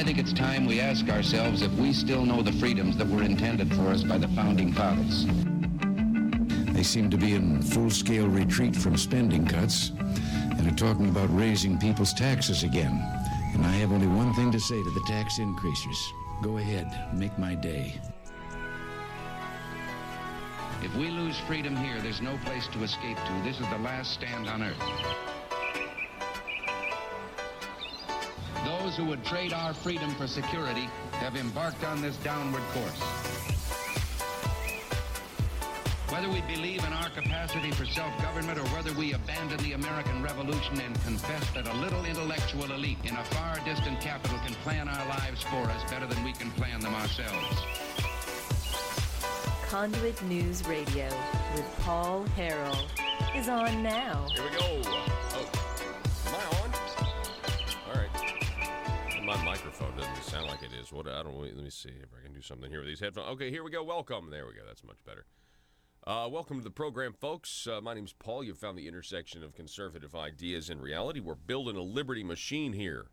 I think it's time we ask ourselves if we still know the freedoms that were intended for us by the Founding Fathers. They seem to be in full-scale retreat from spending cuts and are talking about raising people's taxes again. And I have only one thing to say to the tax increasers. Go ahead, make my day. If we lose freedom here, there's no place to escape to. This is the last stand on earth. Those who would trade our freedom for security have embarked on this downward course. Whether we believe in our capacity for self-government or whether we abandon the American Revolution and confess that a little intellectual elite in a far distant capital can plan our lives for us better than we can plan them ourselves. Conduit News Radio with Paul Harrell is on now. Here we go. Oh, am I on? All right. My microphone doesn't sound like it is. Let me see if I can do something here with these headphones. Okay, here we go. Welcome. There we go. That's much better. Welcome to the program, folks. My name's Paul. You've found the intersection of conservative ideas and reality. We're building a liberty machine here,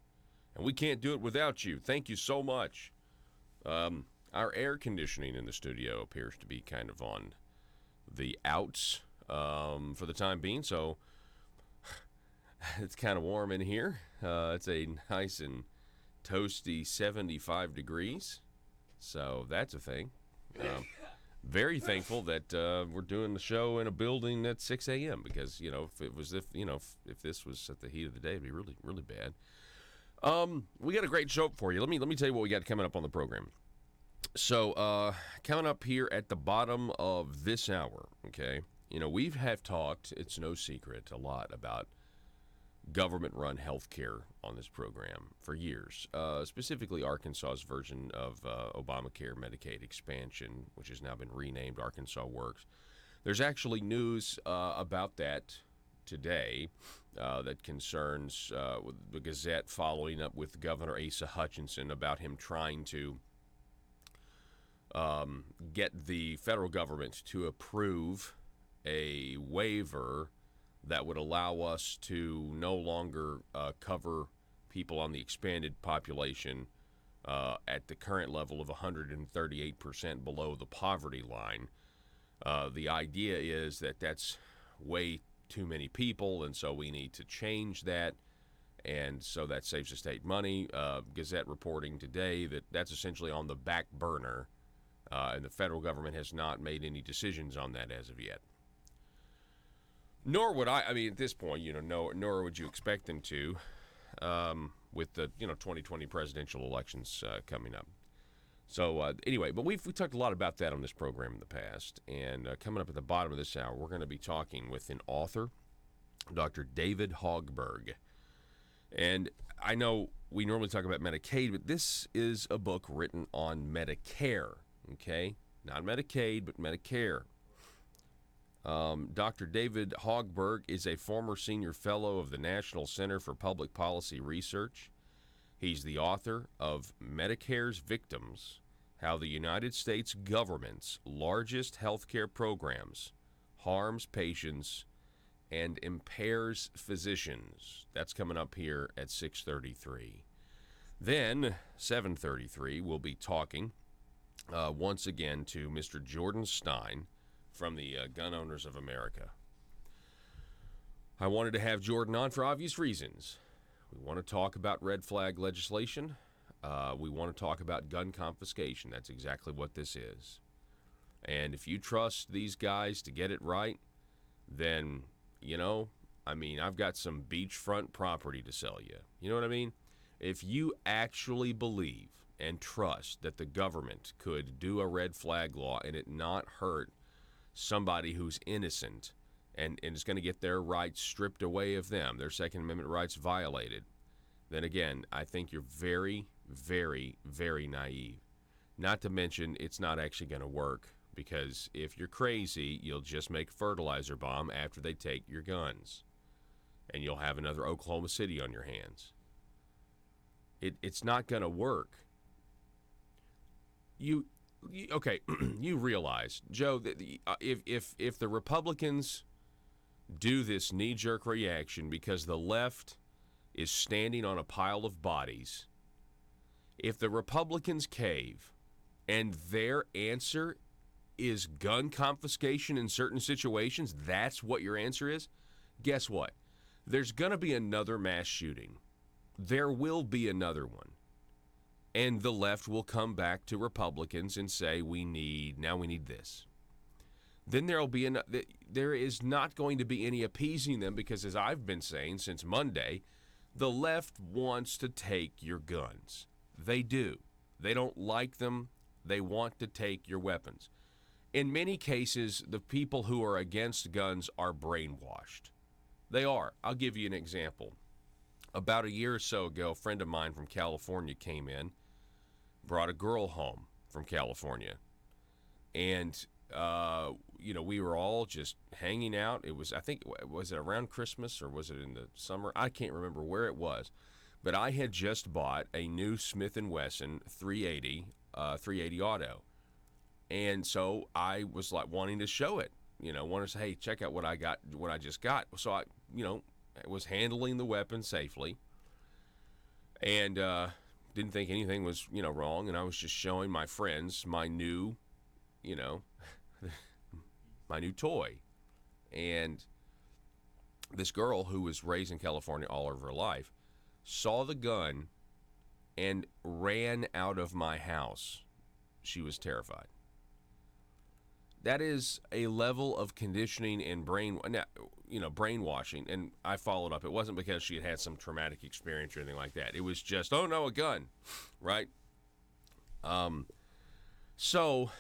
and we can't do it without you. Thank you so much. Our air conditioning in the studio appears to be kind of on the outs for the time being, so it's kind of warm in here. It's a nice and toasty 75 degrees, so that's a thing. Very thankful that we're doing the show in a building at 6 a.m. because, if this was at the heat of the day, it'd be really, really bad. We got a great show for you. Let me tell you what we got coming up on the program. So, coming up here at the bottom of this hour, okay, we have talked, it's no secret, a lot about government-run health care on this program for years, specifically Arkansas's version of Obamacare Medicaid expansion, which has now been renamed Arkansas Works. There's actually news about that today that concerns the Gazette following up with Governor Asa Hutchinson about him trying to get the federal government to approve a waiver that would allow us to no longer cover people on the expanded population at the current level of 138% below the poverty line. The idea is that that's way too many people, and so we need to change that, and so that saves the state money. Gazette reporting today that that's essentially on the back burner, and the federal government has not made any decisions on that as of yet. Nor would at this point, nor would you expect them to, with the, 2020 presidential elections coming up. So, anyway, but we've talked a lot about that on this program in the past, and coming up at the bottom of this hour, we're going to be talking with an author, Dr. David Hogberg. And I know we normally talk about Medicaid, but this is a book written on Medicare, okay? Not Medicaid, but Medicare. Dr. David Hogberg is a former senior fellow of the National Center for Public Policy Research. He's the author of Medicare's Victims: How the United States Government's Largest Healthcare Programs Harms Patients and Impairs Physicians. That's coming up here at 6:33. Then, 7:33, we'll be talking once again to Mr. Jordan Stein from the Gun Owners of America. I wanted to have Jordan on for obvious reasons. We want to talk about red flag legislation. We want to talk about gun confiscation. That's exactly what this is. And if you trust these guys to get it right, then, I've got some beachfront property to sell you. You know what I mean? If you actually believe and trust that the government could do a red flag law and it not hurt somebody who's innocent and is going to get their rights stripped away of them, their Second Amendment rights violated, then again, I think you're very, very, very naive. Not to mention, it's not actually going to work, because if you're crazy, you'll just make a fertilizer bomb after they take your guns, and you'll have another Oklahoma City on your hands. It's not going to work. Okay, you realize, Joe, that if the Republicans do this knee-jerk reaction because the left is standing on a pile of bodies, If the Republicans cave and their answer is gun confiscation in certain situations, that's what your answer is, guess what? There's going to be another mass shooting. There will be another one. And the left will come back to Republicans and say, we need this. Then there is not going to be any appeasing them because, as I've been saying since Monday, the left wants to take your guns. They do. They don't like them. They want to take your weapons. In many cases, the people who are against guns are brainwashed. They are. I'll give you an example. About a year or so ago, a friend of mine from California came in, brought a girl home from California. And, we were all just hanging out. It was, was it around Christmas or was it in the summer? I can't remember where it was. But I had just bought a new Smith & Wesson 380 auto. And so I was like wanting to show it, wanted to say, hey, check out what I just got. So I was handling the weapon safely and didn't think anything was, wrong. And I was just showing my friends my new, my new toy. And this girl who was raised in California all of her life saw the gun and ran out of my house. She was terrified. That is a level of conditioning and brainwashing. And I followed up. It wasn't because she had some traumatic experience or anything like that. It was just, oh no, a gun, right? So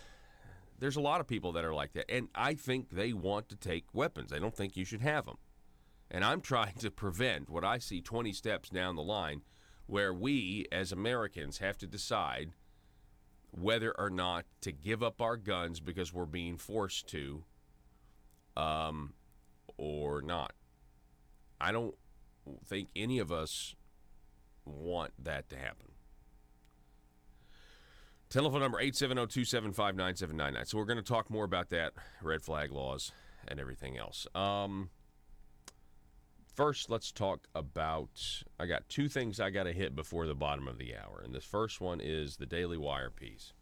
there's a lot of people that are like that. And I think they want to take weapons. They don't think you should have them. And I'm trying to prevent what I see 20 steps down the line where we as Americans have to decide whether or not to give up our guns because we're being forced to or not. I don't think any of us want that to happen. Telephone number 870-275-9799. So we're going to talk more about that, red flag laws and everything else. First, let's talk about, I got two things I got to hit before the bottom of the hour. And this first one is the Daily Wire piece.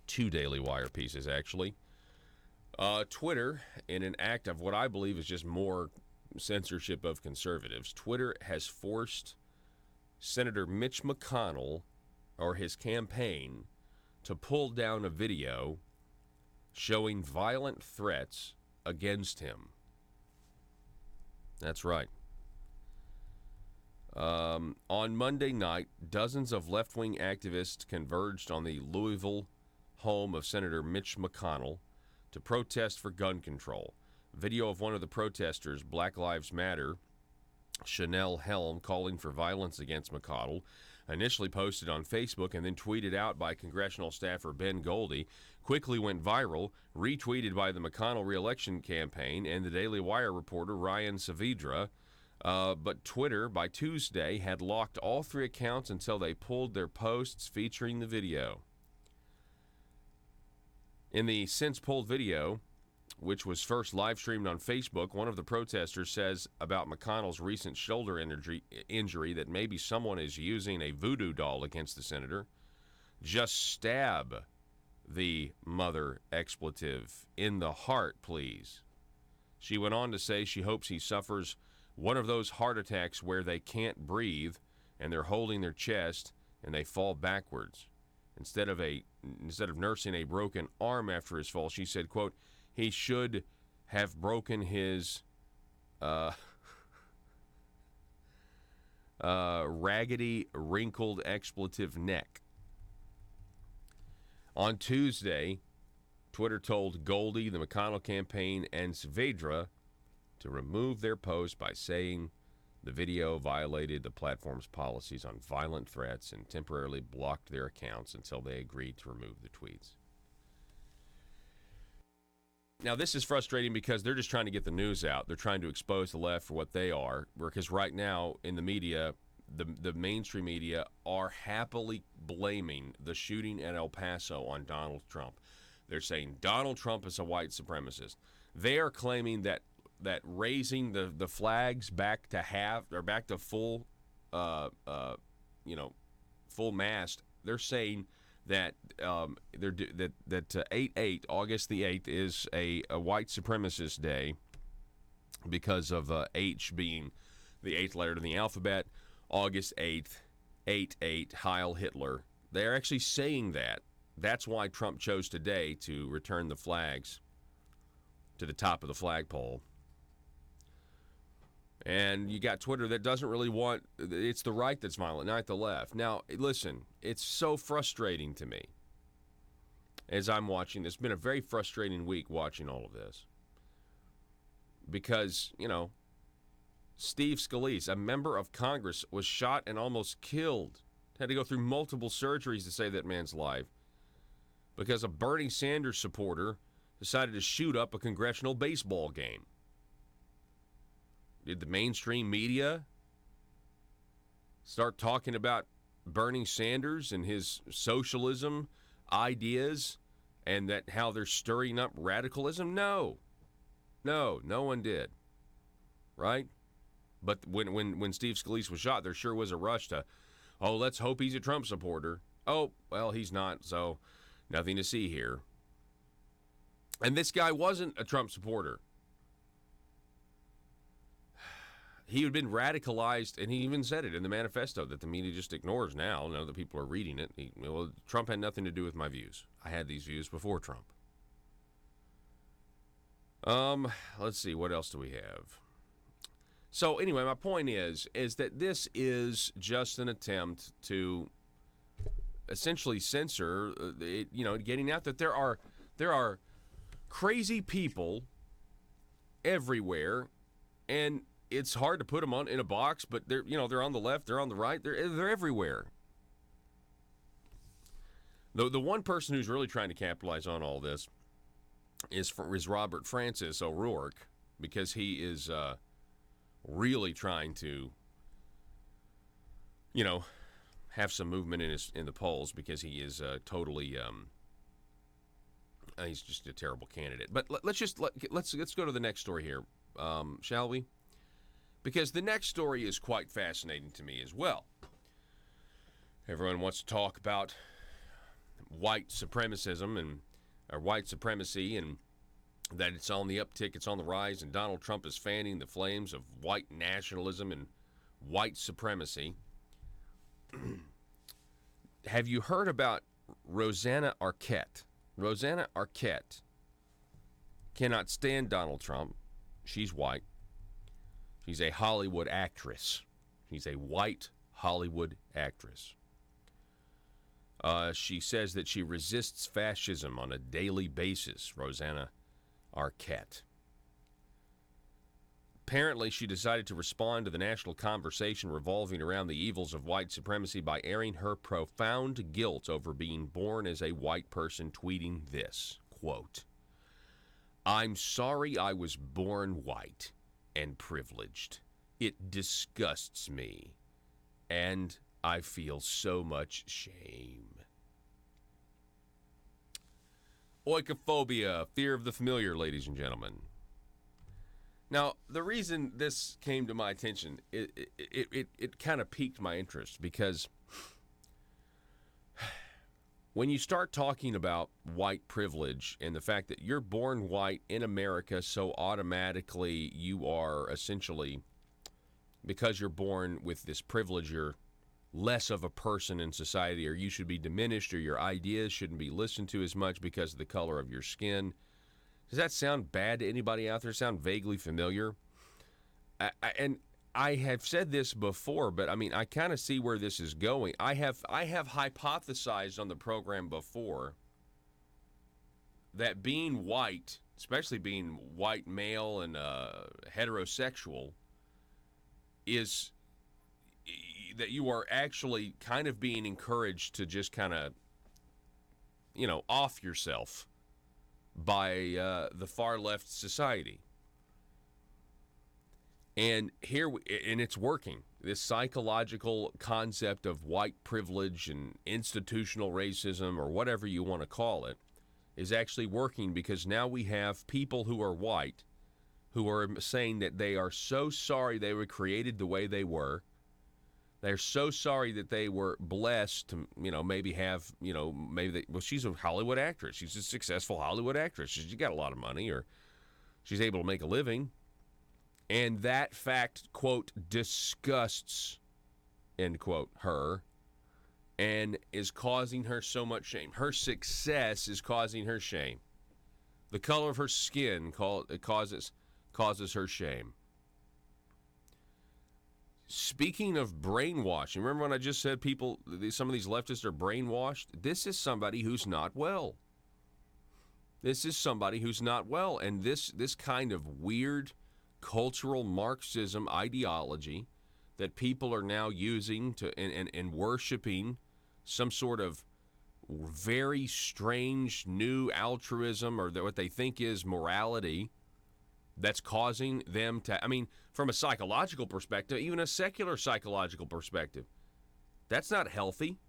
Two Daily Wire pieces, actually. Twitter, in an act of what I believe is just more censorship of conservatives, Twitter has forced Senator Mitch McConnell, or his campaign, to pull down a video showing violent threats against him. That's right. On Monday night, dozens of left-wing activists converged on the Louisville home of Senator Mitch McConnell to protest for gun control. Video of one of the protesters, Black Lives Matter, Chanel Helm, calling for violence against McConnell, initially posted on Facebook and then tweeted out by congressional staffer Ben Goldie, quickly went viral, retweeted by the McConnell re-election campaign and the Daily Wire reporter Ryan Saavedra. But Twitter, by Tuesday, had locked all three accounts until they pulled their posts featuring the video. In the since-pulled video, which was first live-streamed on Facebook, one of the protesters says about McConnell's recent shoulder injury that maybe someone is using a voodoo doll against the senator. Just stab the mother expletive in the heart, please. She went on to say she hopes he suffers one of those heart attacks where they can't breathe and they're holding their chest and they fall backwards. Instead of nursing a broken arm after his fall, she said, quote, he should have broken his raggedy, wrinkled expletive neck. On Tuesday, Twitter told Goldie, the McConnell campaign, and Saavedra to remove their post by saying the video violated the platform's policies on violent threats and temporarily blocked their accounts until they agreed to remove the tweets. Now, this is frustrating because they're just trying to get the news out. They're trying to expose the left for what they are, because right now in the media, the mainstream media are happily blaming the shooting at El Paso on Donald Trump. They're saying Donald Trump is a white supremacist. They are claiming that raising the flags back to half or back to full, full mast. They're saying that that 8/8, August the 8th, is a white supremacist day because of H being the 8th letter to the alphabet. August 8th, 8/8, Heil Hitler. They're actually saying that. That's why Trump chose today to return the flags to the top of the flagpole. And you got Twitter that doesn't really want, it's the right that's violent, not the left. Now, listen, it's so frustrating to me as I'm watching this. It's been a very frustrating week watching all of this. Because, Steve Scalise, a member of Congress, was shot and almost killed. Had to go through multiple surgeries to save that man's life because a Bernie Sanders supporter decided to shoot up a congressional baseball game. Did the mainstream media start talking about Bernie Sanders and his socialism ideas and that how they're stirring up radicalism? No one did, right? But when Steve Scalise was shot, there sure was a rush to, let's hope he's a Trump supporter. Oh, well, he's not, so nothing to see here. And this guy wasn't a Trump supporter. He had been radicalized, and he even said it in the manifesto that the media just ignores now that people are reading it. Trump had nothing to do with my views. I had these views before Trump. Let's see, what else do we have? So anyway, my point is that this is just an attempt to essentially censor, getting out that there are crazy people everywhere, and it's hard to put them in a box, but they're on the left, they're on the right, they're everywhere. The one person who's really trying to capitalize on all this is Robert Francis O'Rourke, because he is really trying to, have some movement in the polls, because he is totally he's just a terrible candidate. But let's go to the next story here, shall we? Because the next story is quite fascinating to me as well. Everyone wants to talk about white supremacism or white supremacy, and that it's on the uptick, it's on the rise, and Donald Trump is fanning the flames of white nationalism and white supremacy. Have you heard about Rosanna Arquette? Rosanna Arquette cannot stand Donald Trump. She's white. She's a Hollywood actress. She's a white Hollywood actress. She says that she resists fascism on a daily basis, Rosanna Arquette. Apparently, she decided to respond to the national conversation revolving around the evils of white supremacy by airing her profound guilt over being born as a white person, tweeting this, quote, "I'm sorry I was born white and privileged. It disgusts me, and I feel so much shame." Oikophobia, fear of the familiar, ladies and gentlemen. Now, the reason this came to my attention, it kind of piqued my interest, because when you start talking about white privilege and the fact that you're born white in America, so automatically you are essentially, because you're born with this privilege, you're less of a person in society, or you should be diminished, or your ideas shouldn't be listened to as much because of the color of your skin. Does that sound bad to anybody out there? Sound vaguely familiar? And I have said this before, but I kind of see where this is going. I have hypothesized on the program before that being white, especially being white male and heterosexual, is that you are actually kind of being encouraged to just kind of, off yourself by the far left society. And it's working. This psychological concept of white privilege and institutional racism, or whatever you want to call it, is actually working, because now we have people who are white who are saying that they are so sorry they were created the way they were, They're so sorry that they were blessed to, maybe have, she's a Hollywood actress. She's a successful Hollywood actress. She's got a lot of money, or she's able to make a living. And that fact, quote, disgusts, end quote, her, and is causing her so much shame. Her success is causing her shame. The color of her skin causes her shame. Speaking of brainwashing, remember when I just said some of these leftists are brainwashed? This is somebody who's not well. This is somebody who's not well. And this kind of weird cultural Marxism ideology that people are now using to and worshiping some sort of very strange new altruism, or what they think is morality, that's causing them to, from a psychological perspective, even a secular psychological perspective, that's not healthy.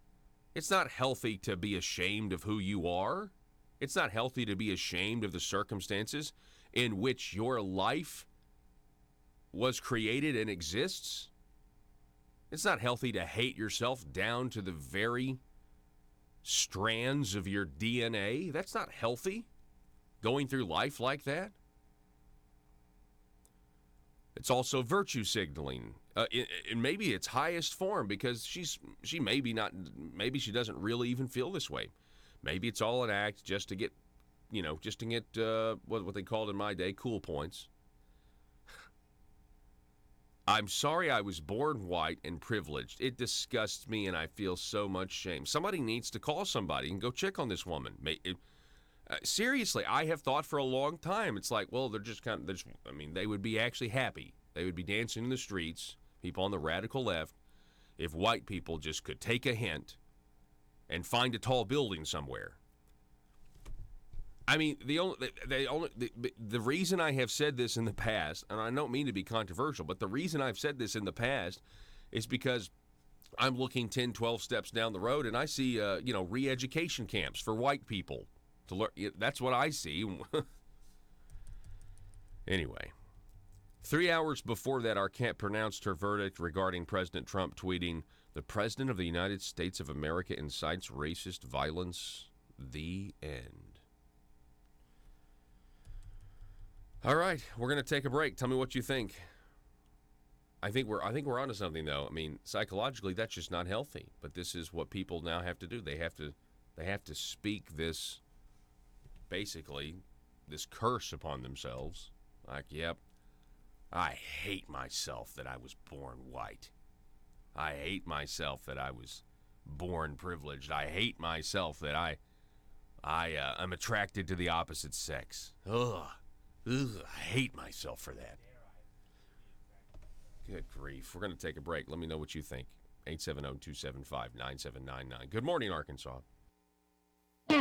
It's not healthy to be ashamed of who you are. It's not healthy to be ashamed of the circumstances in which your life was created and exists. It's not healthy to hate yourself down to the very strands of your DNA. That's not healthy, going through life like that. It's also virtue signaling, in maybe its highest form, because she maybe she doesn't really even feel this way. Maybe it's all an act just to get, what they called in my day, cool points. I'm sorry I was born white and privileged. It disgusts me, and I feel so much shame. Somebody needs to call somebody and go check on this woman. Seriously, I have thought for a long time. It's like, well, they're just they would be actually happy. They would be dancing in the streets, people on the radical left, if white people just could take a hint and find a tall building somewhere. The reason I have said this in the past, and I don't mean to be controversial, but the reason I've said this in the past is because I'm looking 10, 12 steps down the road, and I see, re-education camps for white people to learn. That's what I see. Anyway, 3 hours before that, Arquette pronounced her verdict regarding President Trump, tweeting, "The President of the United States of America incites racist violence. The end." All right, we're going to take a break. Tell me what you think. I think we're onto something, though. Psychologically, that's just not healthy. But this is what people now have to do. They have to speak this, basically, this curse upon themselves. Like, yep, I hate myself that I was born white. I hate myself that I was born privileged. I hate myself that I'm attracted to the opposite sex. Ugh, I hate myself for that. Good grief. We're going to take a break. Let me know what you think. 870-275-9799. Good morning, Arkansas. All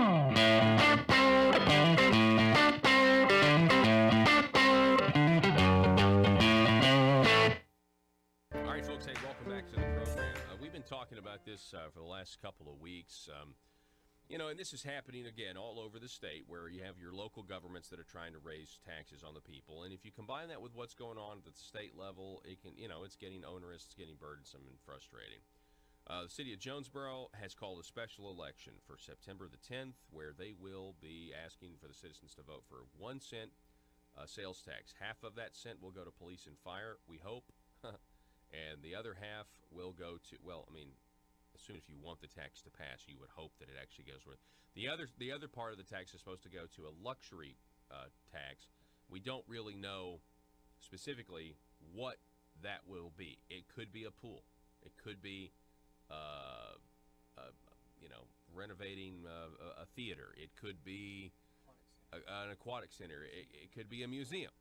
right, folks, hey, welcome back to the program. We've been talking about this for the last couple of weeks. And this is happening, again, all over the state, where you have your local governments that are trying to raise taxes on the people. And if you combine that with what's going on at the state level, it can, it's getting onerous, it's getting burdensome and frustrating. The city of Jonesboro has called a special election for September the 10th, where they will be asking for the citizens to vote for 1 cent sales tax. Half of that cent will go to police and fire, we hope, and the other half will go to, as soon as you want the tax to pass, you would hope that it actually goes with. The other part of the tax is supposed to go to a luxury tax. We don't really know specifically what that will be. It could be a pool. It could be, renovating a theater. It could be an aquatic center. It could be a museum.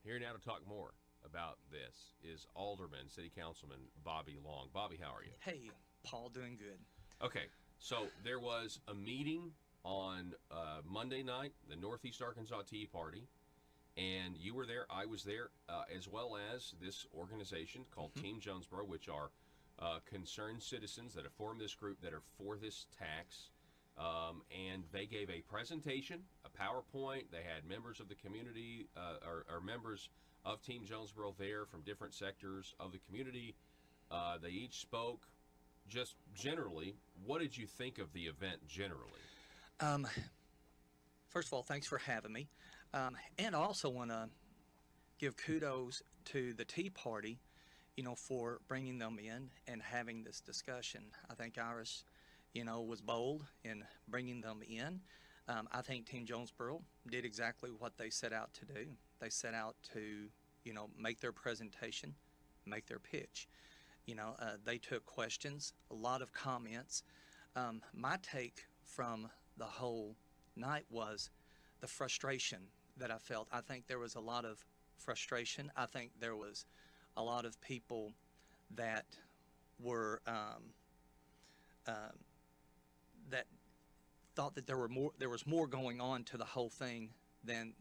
Here now to talk more about this is Alderman, City Councilman Bobby Long. Bobby, how are you? Hey, Paul, doing good. Okay, so there was a meeting on Monday night, the Northeast Arkansas Tea Party, and you were there, I was there, as well as this organization called Team Jonesboro, which are concerned citizens that have formed this group that are for this tax, and they gave a presentation, a PowerPoint. They had members of the community, or members of Team Jonesboro there from different sectors of the community, They each spoke. Just generally, what did you think of the event generally? First of all, thanks for having me. And I also want to give kudos to the Tea Party, for bringing them in and having this discussion. I think Iris, was bold in bringing them in. I think Team Jonesboro did exactly what they set out to do. They set out to, make their presentation, make their pitch. They took questions, a lot of comments. My take from the whole night was the frustration that I felt. I think there was a lot of frustration. I think there was a lot of people that were that thought that there was more going on to the whole thing than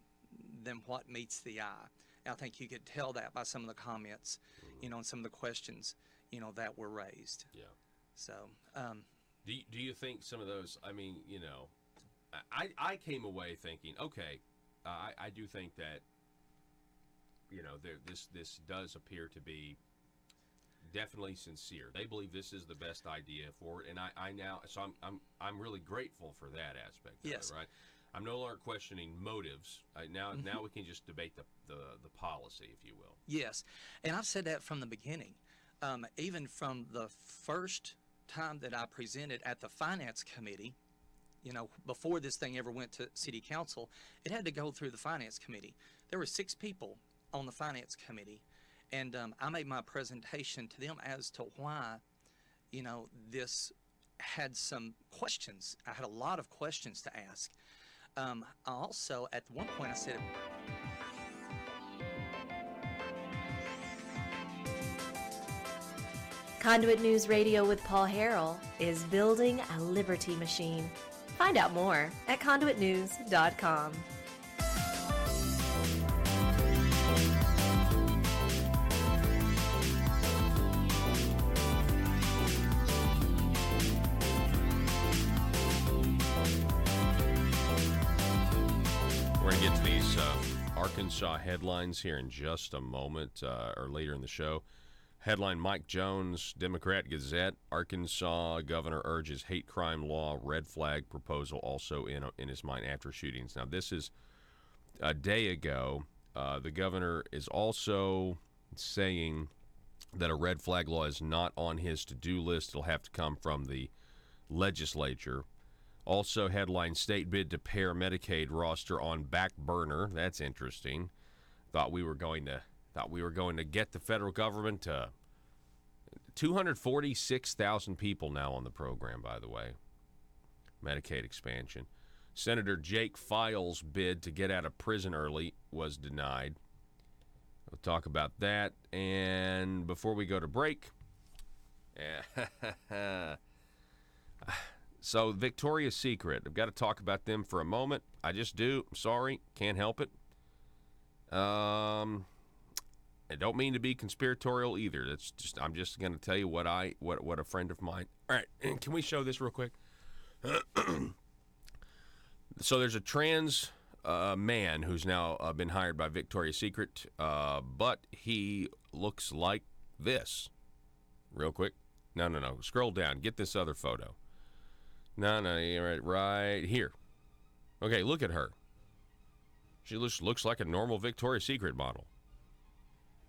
what meets the eye. And I think you could tell that by some of the comments, and some of the questions, that were raised. Yeah. So. Do you think some of those? I mean, I came away thinking, okay, I do think that, this does appear to be definitely sincere. They believe this is the best idea for it, and I now, so I'm really grateful for that aspect of Yes. it, right? I'm no longer questioning motives. Now we can just debate the policy, if you will. Yes, and I've said that from the beginning. Even from the first time that I presented at the Finance Committee, before this thing ever went to City Council, it had to go through the Finance Committee. There were 6 people on the Finance Committee, and I made my presentation to them as to why, this had some questions. I had a lot of questions to ask. I also, at one point, I said, Conduit News Radio with Paul Harrell is building a liberty machine. Find out more at conduitnews.com. We're going to get to these Arkansas headlines here in just a moment, or later in the show. Headline: Mike Jones, Democrat Gazette, Arkansas governor urges hate crime law red flag proposal also in his mind after shootings. Now, this is a day ago. The governor is also saying that a red flag law is not on his to-do list. It'll have to come from the legislature. Also, headline: state bid to pare Medicaid roster on back burner. That's interesting. Thought we were going to get the federal government to 246,000 people now on the program, by the way. Medicaid expansion. Senator Jake Files' bid to get out of prison early was denied. We'll talk about that. And before we go to break, so Victoria's Secret, I've got to talk about them for a moment. I just do. I'm sorry. Can't help it. I don't mean to be conspiratorial either. I'm just going to tell you what a friend of mine. All right, and can we show this real quick? So there's a trans man who's now been hired by Victoria's Secret, but he looks like this. Real quick. No. Scroll down. Get this other photo. No, right here. Okay, look at her. She looks like a normal Victoria's Secret model.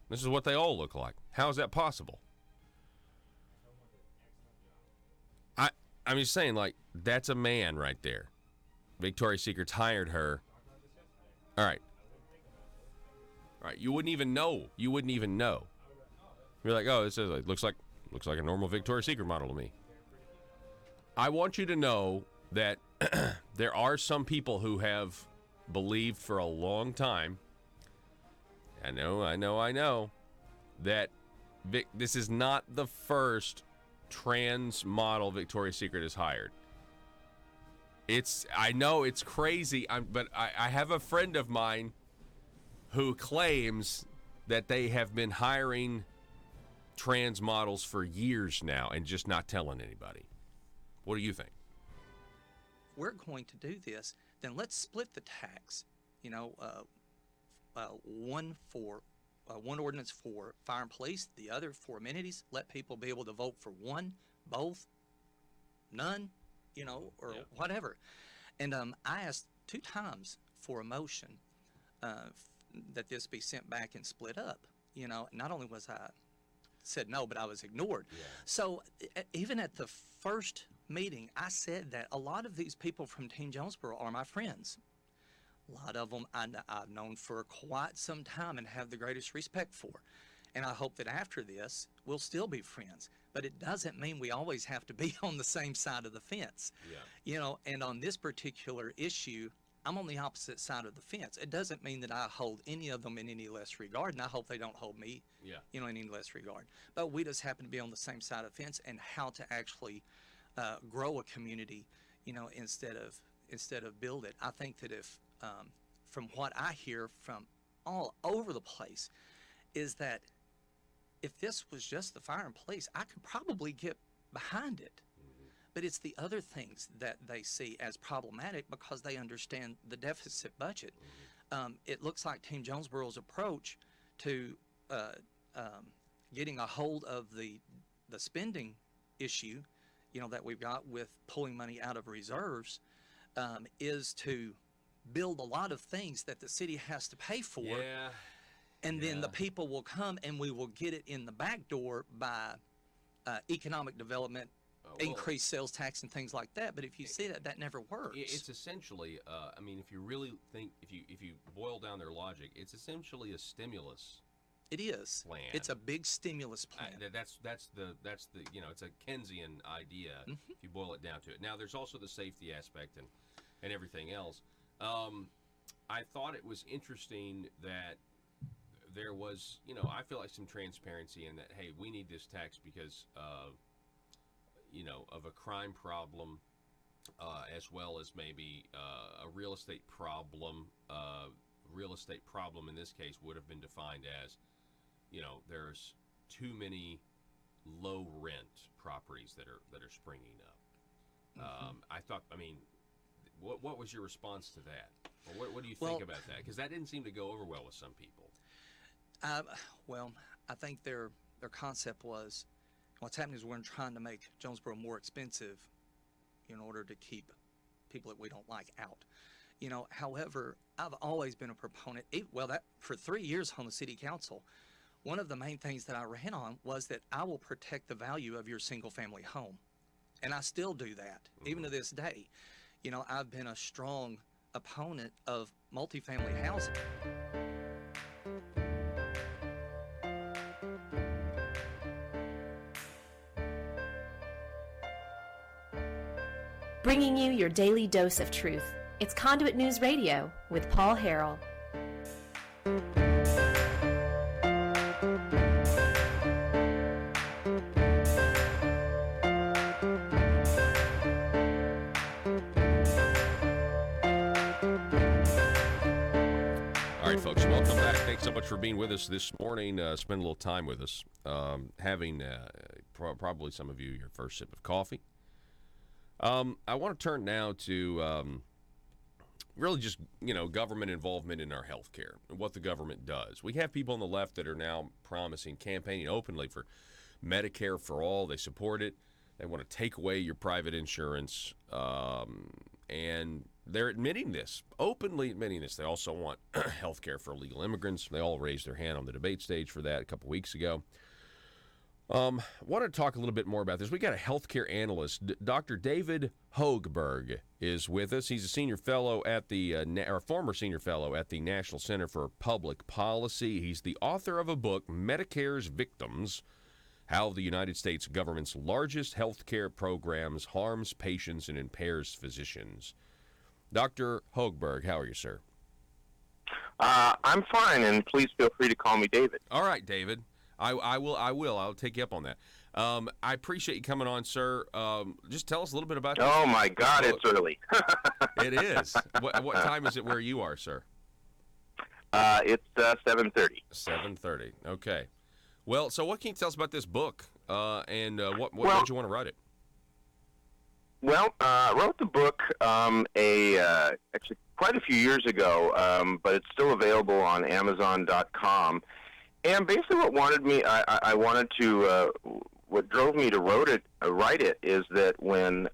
This is what they all look like. How is that possible? I'm just saying, like, that's a man right there. Victoria's Secret's hired her. All right. You wouldn't even know. You're like, oh, this looks like a normal Victoria's Secret model to me. I want you to know that there are some people who have believed for a long time. I know that this is not the first trans model Victoria's Secret has hired. I know it's crazy, but I have a friend of mine who claims that they have been hiring trans models for years now and just not telling anybody. What do you think? We're going to do this, then let's split the tax. One for one ordinance for fire and police, the other for amenities. Let people be able to vote for one, both, none, or whatever. And I asked 2 times for a motion that this be sent back and split up. Not only was I said no, but I was ignored. Yeah. So even at the first meeting, I said that a lot of these people from Team Jonesboro are my friends. A lot of them I've known for quite some time and have the greatest respect for. And I hope that after this, we'll still be friends. But it doesn't mean we always have to be on the same side of the fence. Yeah. And on this particular issue, I'm on the opposite side of the fence. It doesn't mean that I hold any of them in any less regard, and I hope they don't hold me, in any less regard. But we just happen to be on the same side of the fence, and how to actually grow a community, instead of build it. I think that if, from what I hear from all over the place, is that if this was just the fire and police, I could probably get behind it. But it's the other things that they see as problematic because they understand the deficit budget. It looks like Team Jonesboro's approach to getting a hold of the spending issue, that we've got with pulling money out of reserves, is to build a lot of things that the city has to pay for. Yeah. And then the people will come and we will get it in the back door by economic development, increased sales tax and things like that. But if you see that never works. It's essentially, if you really think, if you boil down their logic, it's essentially a stimulus. It is. Plan. It's a big stimulus plan. That's the it's a Keynesian idea if you boil it down to it. Now there's also the safety aspect and everything else. I thought it was interesting that there was, I feel like some transparency in that, hey, we need this tax because, of a crime problem, as well as maybe a real estate problem. Real estate problem in this case would have been defined as, there's too many low rent properties that are springing up. I thought, what was your response to that? Or what do you think about that? Because that didn't seem to go over well with some people. I think their concept was, what's happening is we're trying to make Jonesboro more expensive in order to keep people that we don't like out. However, I've always been a proponent, that for 3 years on the city council, one of the main things that I ran on was that I will protect the value of your single family home. And I still do that, even to this day. I've been a strong opponent of multifamily housing. Bringing you your daily dose of truth. It's Conduit News Radio with Paul Harrell. All right, folks, welcome back. Thanks so much for being with us this morning. Spend a little time with us, having probably some of you your first sip of coffee. I want to turn now to really just, government involvement in our health care and what the government does. We have people on the left that are now campaigning openly for Medicare for all. They support it. They want to take away your private insurance, and they're admitting this, openly admitting this. They also want health care for illegal immigrants. They all raised their hand on the debate stage for that a couple weeks ago. I want to talk a little bit more about this. We got a healthcare analyst, Dr. David Hoegberg, is with us. He's a senior fellow at former senior fellow at the National Center for Public Policy. He's the author of a book, Medicare's Victims: How the United States Government's Largest Healthcare Programs Harms Patients and Impairs Physicians. Dr. Hoegberg, how are you, sir? I'm fine, and please feel free to call me David. All right, David. I will. I'll take you up on that. I appreciate you coming on, sir. Just tell us a little bit about this. Oh, my God, it's early. It is. What time is it where you are, sir? It's 7:30. 7:30. Okay. Well, so what can you tell us about this book, and what made you want to write it? Well, I wrote the book actually quite a few years ago, but it's still available on Amazon.com. And basically, I wanted to, what drove me to write it is that when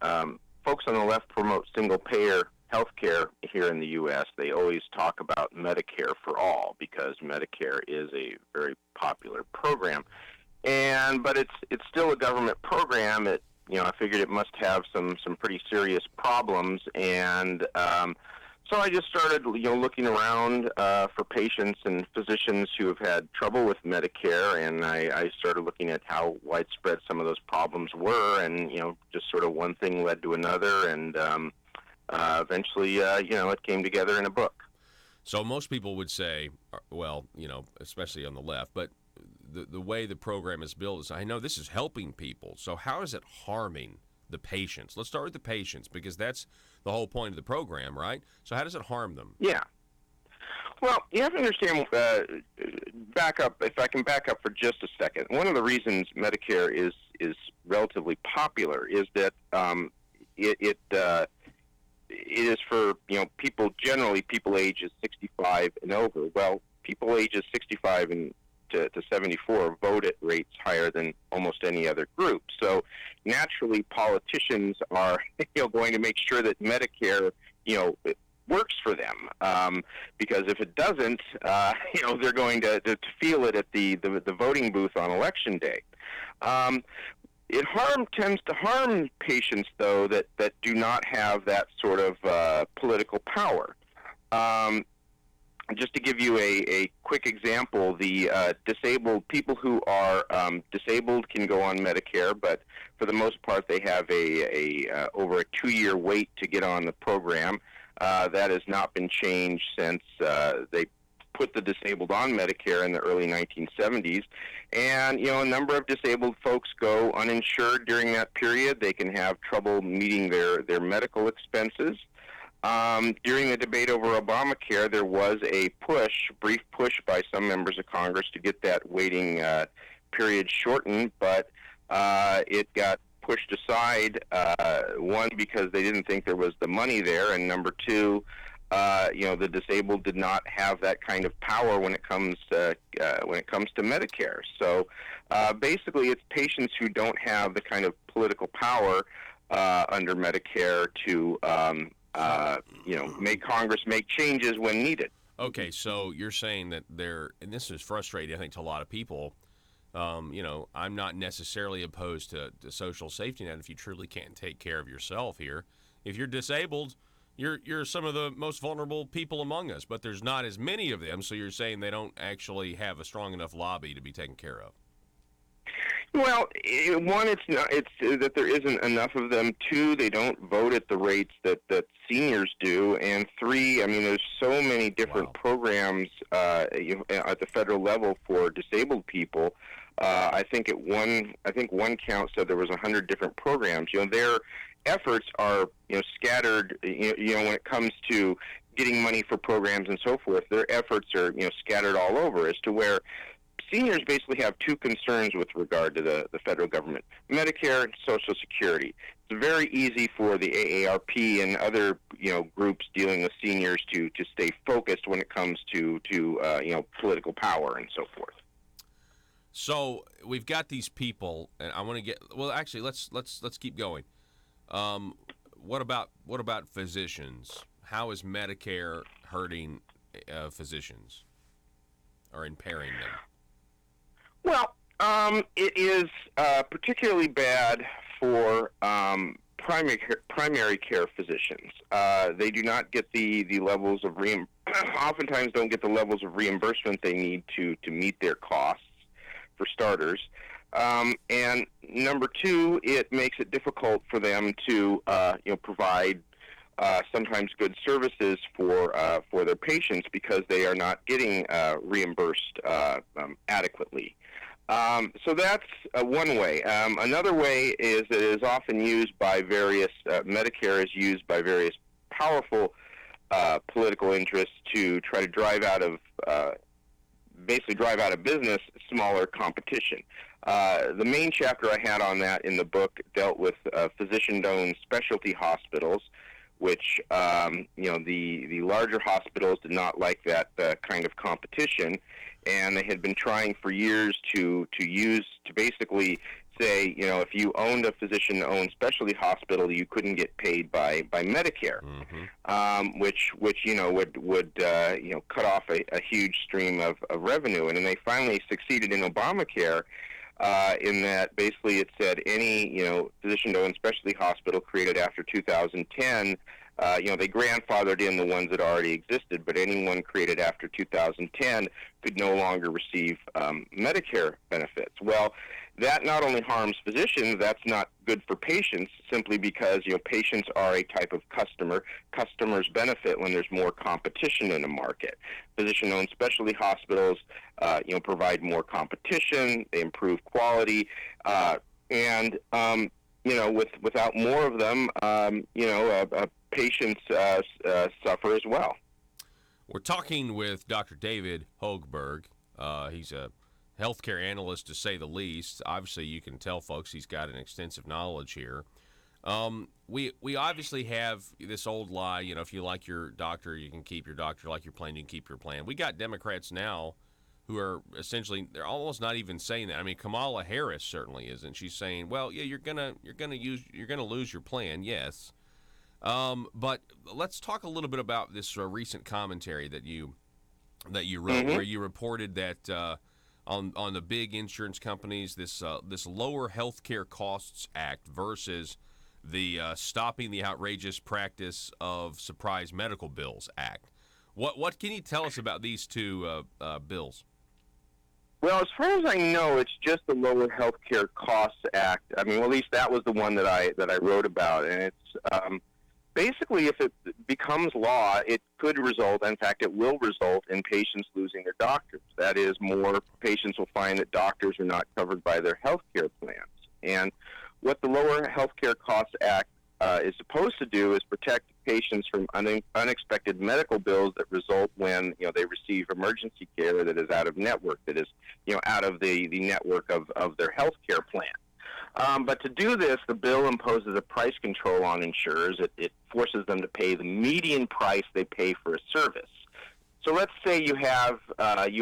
folks on the left promote single-payer health care here in the U.S., they always talk about Medicare for all because Medicare is a very popular program. But it's still a government program. I figured it must have some pretty serious problems, and so I just started looking around for patients and physicians who have had trouble with Medicare, and I started looking at how widespread some of those problems were, and just sort of one thing led to another, and eventually it came together in a book. So most people would say, well, especially on the left, but the way the program is built is, I know this is helping people, so how is it harming the patients? Let's start with the patients, because that's the whole point of the program, right? So how does it harm them? Yeah. Well, you have to understand, if I can back up for just a second. One of the reasons Medicare is relatively popular is that it is for, people ages 65 and over. Well, people ages 65 to 74 vote at rates higher than almost any other group. So naturally, politicians are going to make sure that Medicare it works for them, because if it doesn't, they're going to feel it at the voting booth on election day. It tends to harm patients, though, that do not have that sort of political power. Just to give you a quick example, the disabled people who are disabled can go on Medicare, but for the most part, they have over a 2-year wait to get on the program. That has not been changed since they put the disabled on Medicare in the early 1970s. And, a number of disabled folks go uninsured during that period. They can have trouble meeting their medical expenses. During the debate over Obamacare, there was a brief push by some members of Congress to get that waiting period shortened, but it got pushed aside, one, because they didn't think there was the money there, and number two, the disabled did not have that kind of power when it comes to Medicare. So basically, it's patients who don't have the kind of political power under Medicare to make Congress make changes when needed. Okay, so you're saying that and this is frustrating, I think, to a lot of people. I'm not necessarily opposed to social safety net if you truly can't take care of yourself here. If you're disabled, you're some of the most vulnerable people among us, but there's not as many of them, so you're saying they don't actually have a strong enough lobby to be taken care of. Well, one, it's that there isn't enough of them. Two, they don't vote at the rates that seniors do. And three, there's so many different programs at the federal level for disabled people. I think one count said there was 100 different programs. Their efforts are scattered. When it comes to getting money for programs and so forth, their efforts are scattered all over, as to where seniors basically have two concerns with regard to the federal government: Medicare and Social Security. It's very easy for the AARP and other groups dealing with seniors to stay focused when it comes to political power and so forth. So we've got these people, and I want to get actually let's keep going. What about physicians? How is Medicare hurting physicians or impairing them? Well, it is particularly bad for primary care physicians. They do not get the levels of oftentimes don't get the levels of reimbursement they need to meet their costs, for starters. And number two, it makes it difficult for them to provide sometimes good services for their patients because they are not getting reimbursed adequately. So that's one way. Another way is that it is often used by various, Medicare is used by various powerful political interests to try to drive out of business smaller competition. The main chapter I had on that in the book dealt with physician-owned specialty hospitals, which the larger hospitals did not like that kind of competition, and they had been trying for years to basically say, if you owned a physician-owned specialty hospital, you couldn't get paid by Medicare, which would cut off a huge stream of revenue. And then they finally succeeded in Obamacare, in that basically it said any physician-owned specialty hospital created after 2010. They grandfathered in the ones that already existed, but anyone created after 2010 could no longer receive Medicare benefits. Well, that not only harms physicians, that's not good for patients, simply because patients are a type of customer. Customers benefit when there's more competition in the market. Physician-owned specialty hospitals, provide more competition. They improve quality, and without more of them, patients suffer as well. We're talking with Dr. David Hochberg. He's a healthcare analyst, to say the least. Obviously, you can tell, folks, he's got an extensive knowledge here. We obviously have this old lie, if you like your doctor, you can keep your doctor. Like your plan, you can keep your plan. We got Democrats now who are essentially, they're almost not even saying that. I mean, Kamala Harris certainly isn't. She's saying, well, yeah, you're gonna lose your plan, yes. But let's talk a little bit about this recent commentary that you wrote, where you reported that on the big insurance companies, this Lower Healthcare Costs Act versus the Stopping the Outrageous Practice of Surprise Medical Bills Act. What can you tell us about these two bills? Well, as far as I know, it's just the Lower Healthcare Costs Act. I mean, well, at least that was the one that I wrote about, and it's basically, if it becomes law, it could result, in fact, it will result in patients losing their doctors. That is, more patients will find that doctors are not covered by their health care plans. And what the Lower Healthcare Costs Act is supposed to do is protect patients from unexpected medical bills that result when they receive emergency care that is out of network, that is out of the network of their health care plan. But to do this, the bill imposes a price control on insurers. It forces them to pay the median price they pay for a service. So let's say you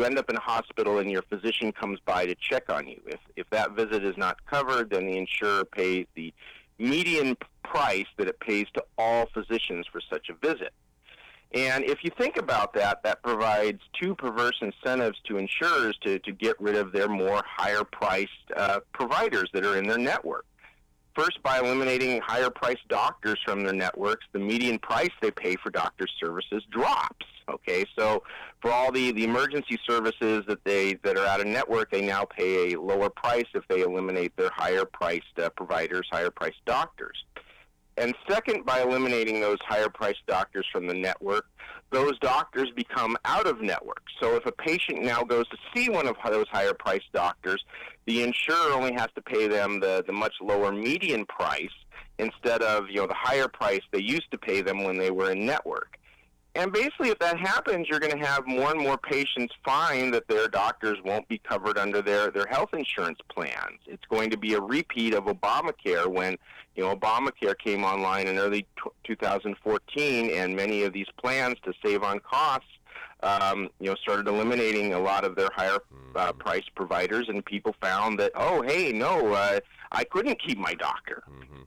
end up in a hospital and your physician comes by to check on you. If that visit is not covered, then the insurer pays the median price that it pays to all physicians for such a visit. And if you think about that, that provides two perverse incentives to insurers to get rid of their more higher-priced providers that are in their network. First, by eliminating higher-priced doctors from their networks, the median price they pay for doctor services drops. Okay, so for all the emergency services that are out of network, they now pay a lower price if they eliminate their higher-priced providers, higher-priced doctors. And second, by eliminating those higher-priced doctors from the network, those doctors become out of network. So if a patient now goes to see one of those higher-priced doctors, the insurer only has to pay them the much lower median price instead of the higher price they used to pay them when they were in network. And basically, if that happens, you're going to have more and more patients find that their doctors won't be covered under their health insurance plans. It's going to be a repeat of Obamacare when, Obamacare came online in early 2014, and many of these plans to save on costs, started eliminating a lot of their higher priced providers, and people found that, I couldn't keep my doctor. Mm-hmm.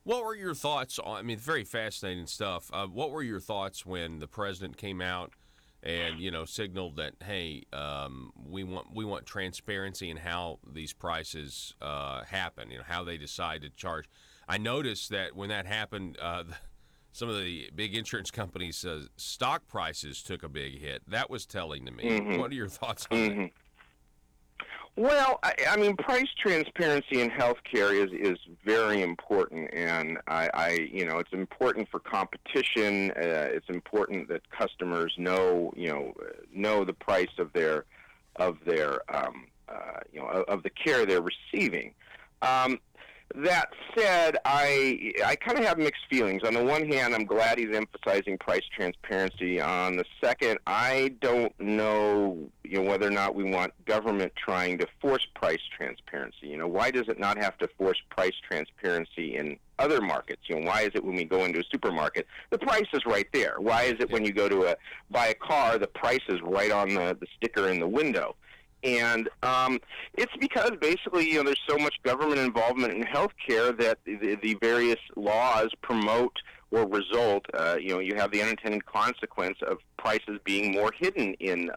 What were your thoughts on, very fascinating stuff. What were your thoughts when the president came out and, signaled that, hey, we want transparency in how these prices happen, how they decide to charge. I noticed that when that happened, some of the big insurance companies' stock prices took a big hit. That was telling to me. Mm-hmm. What are your thoughts on that? Well, price transparency in healthcare is very important, and it's important for competition. It's important that customers know the price of the care they're receiving. That said, I kind of have mixed feelings. On the one hand, I'm glad he's emphasizing price transparency. On the second, I don't know, whether or not we want government trying to force price transparency. Why does it not have to force price transparency in other markets? Why is it when we go into a supermarket, the price is right there? Why is it when you go to buy a car, the price is right on the sticker in the window? And it's because basically, there's so much government involvement in healthcare that the various laws promote or result. You have the unintended consequence of prices being more hidden in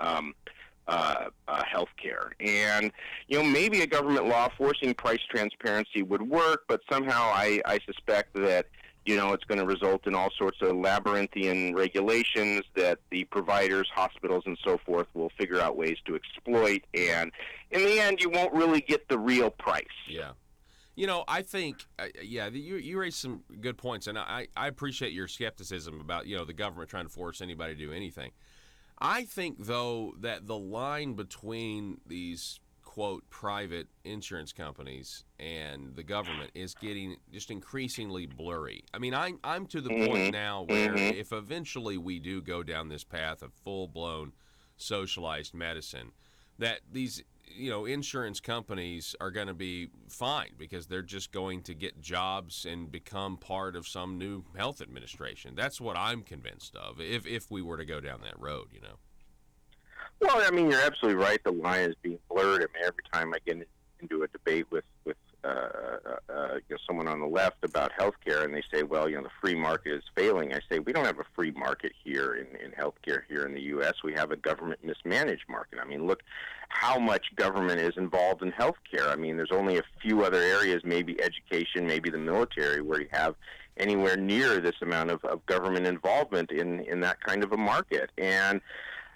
healthcare. And maybe a government law forcing price transparency would work, but somehow I suspect that it's going to result in all sorts of labyrinthian regulations that the providers, hospitals, and so forth will figure out ways to exploit. And in the end, you won't really get the real price. Yeah. I think, you raised some good points, and I appreciate your skepticism about, the government trying to force anybody to do anything. I think, though, that the line between these, quote, private insurance companies and the government is getting just increasingly blurry. I mean, I'm to the point now where if eventually we do go down this path of full-blown socialized medicine, that these insurance companies are going to be fine because they're just going to get jobs and become part of some new health administration. That's what I'm convinced of, if we were to go down that road, Well, I mean, you're absolutely right. The line is being blurred. I mean, every time I get into a debate with someone on the left about healthcare, and they say, well, the free market is failing. I say, we don't have a free market here in healthcare here in the U.S. We have a government mismanaged market. I mean, look how much government is involved in healthcare. I mean, there's only a few other areas, maybe education, maybe the military, where you have anywhere near this amount of government involvement in that kind of a market. And